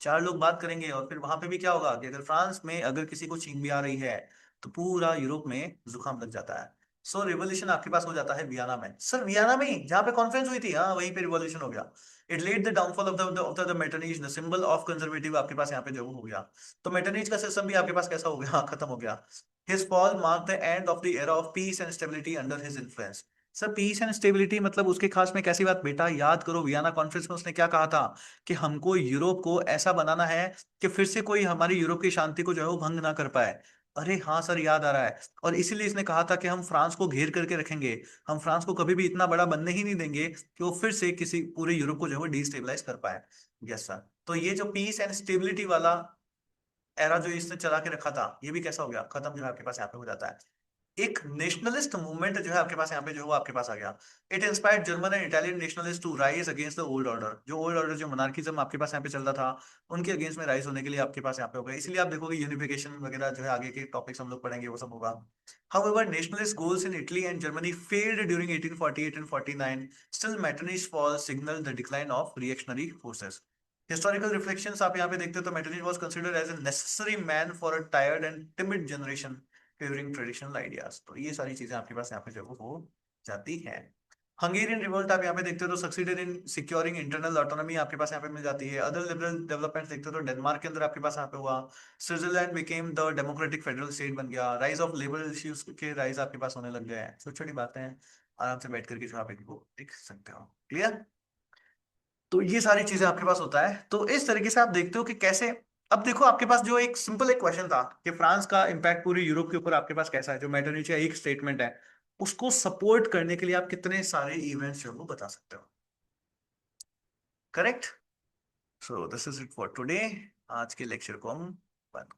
चार लोग बात करेंगे, और फिर वहां पे भी क्या होगा कि अगर फ्रांस में अगर किसी को छींक भी आ रही है तो पूरा यूरोप में जुकाम लग जाता है। सो रिवॉल्यूशन आपके पास हो जाता है वियना में। सर वियना में ही जहाँ पे कॉन्फ्रेंस हुई थी, हाँ वहीं पे रिवॉल्यूशन हो गया। It led the downfall of the Metternich, the symbol of conservative आपके पास यहाँ पे जो हो गया। तो मेटरनिज का सिस्टम भी आपके पास कैसा हो गया? खत्म हो गया। His fall mark the end of the era of peace and stability under his influence. Sir peace and stability मतलब उसके खास में कैसी बात बेटा? याद करो वियना कॉन्फ्रेंस में उसने क्या कहा था कि हमको यूरोप को ऐसा बनाना है कि फिर से कोई हमारी यूरोप की शांति को जो है वो भंग ना कर पाए। अरे हाँ सर, याद आ रहा है। और इसीलिए इसने कहा था कि हम फ्रांस को घेर करके रखेंगे, हम फ्रांस को कभी भी इतना बड़ा बनने ही नहीं देंगे कि वो फिर से किसी पूरे यूरोप को जो है वो डिस्टेबलाइज कर पाए। Yes sir. तो ये जो पीस एंड स्टेबिलिटी वाला एरा जो इसने चला के रखा था, ये भी कैसा हो गया? खत्म जो है आपके पास यहाँ पे हो जाता है। एक नेशनलिस्ट मूवमेंट जो है आपके पास यहाँ पे जो है वो आपके पास आ गया। It inspired German and Italian nationalist to rise against the old order. जो ओल्ड ऑर्डर, जो मोनार्किज्म आपके पास यहाँ पे चल रहा था, उनके अगेंस्ट में राइज होने के लिए आपके पास यहाँ पे हो गया। इसलिए आप देखोगे यूनिफिकेशन वगैरह जो है आगे के टॉपिक्स हम लोग पढ़ेंगे वो सब होगा। However, nationalist goals in Italy and Germany failed during 1848 and 49. Still, Metternich's fall signaled the decline of reactionary forces. Historical reflections आप यहाँ पे देखते हो तो Metternich was considered as a necessary man for a tired and timid generation favoring traditional ideas. तो ये सारी चीजें आपके पास यहाँ पे जो हो जाती हैं। हंगेरियन रिवोल्ट आप यहाँ पे देखते हो तो succeeded in securing internal autonomy आपके पास यहाँ पे मिल जाती है। अदर लिबरल डेवलपमेंट्स देखते हो तो डेनमार्क के अंदर आपके पास यहाँ पे हुआ। Switzerland became the democratic federal state बन गया। राइज ऑफ लेबर इश्यूज के राइज आपके पास होने लग गए हैं। छोटी छोटी बातें हैं, आराम से बैठ करके जो आप इनको देख सकते हो। क्लियर? तो ये सारी चीजें आपके पास होता है। तो इस तरीके से आप देखते हो कि कैसे। अब देखो आपके पास जो एक सिंपल एक क्वेश्चन था कि फ्रांस का इंपैक्ट पूरी यूरोप के ऊपर आपके पास कैसा है, जो मेटरनिच का एक स्टेटमेंट है, उसको सपोर्ट करने के लिए आप कितने सारे इवेंट्स जो है वो बता सकते हो। Correct? So this is it for today. आज के लेक्चर को हम बंद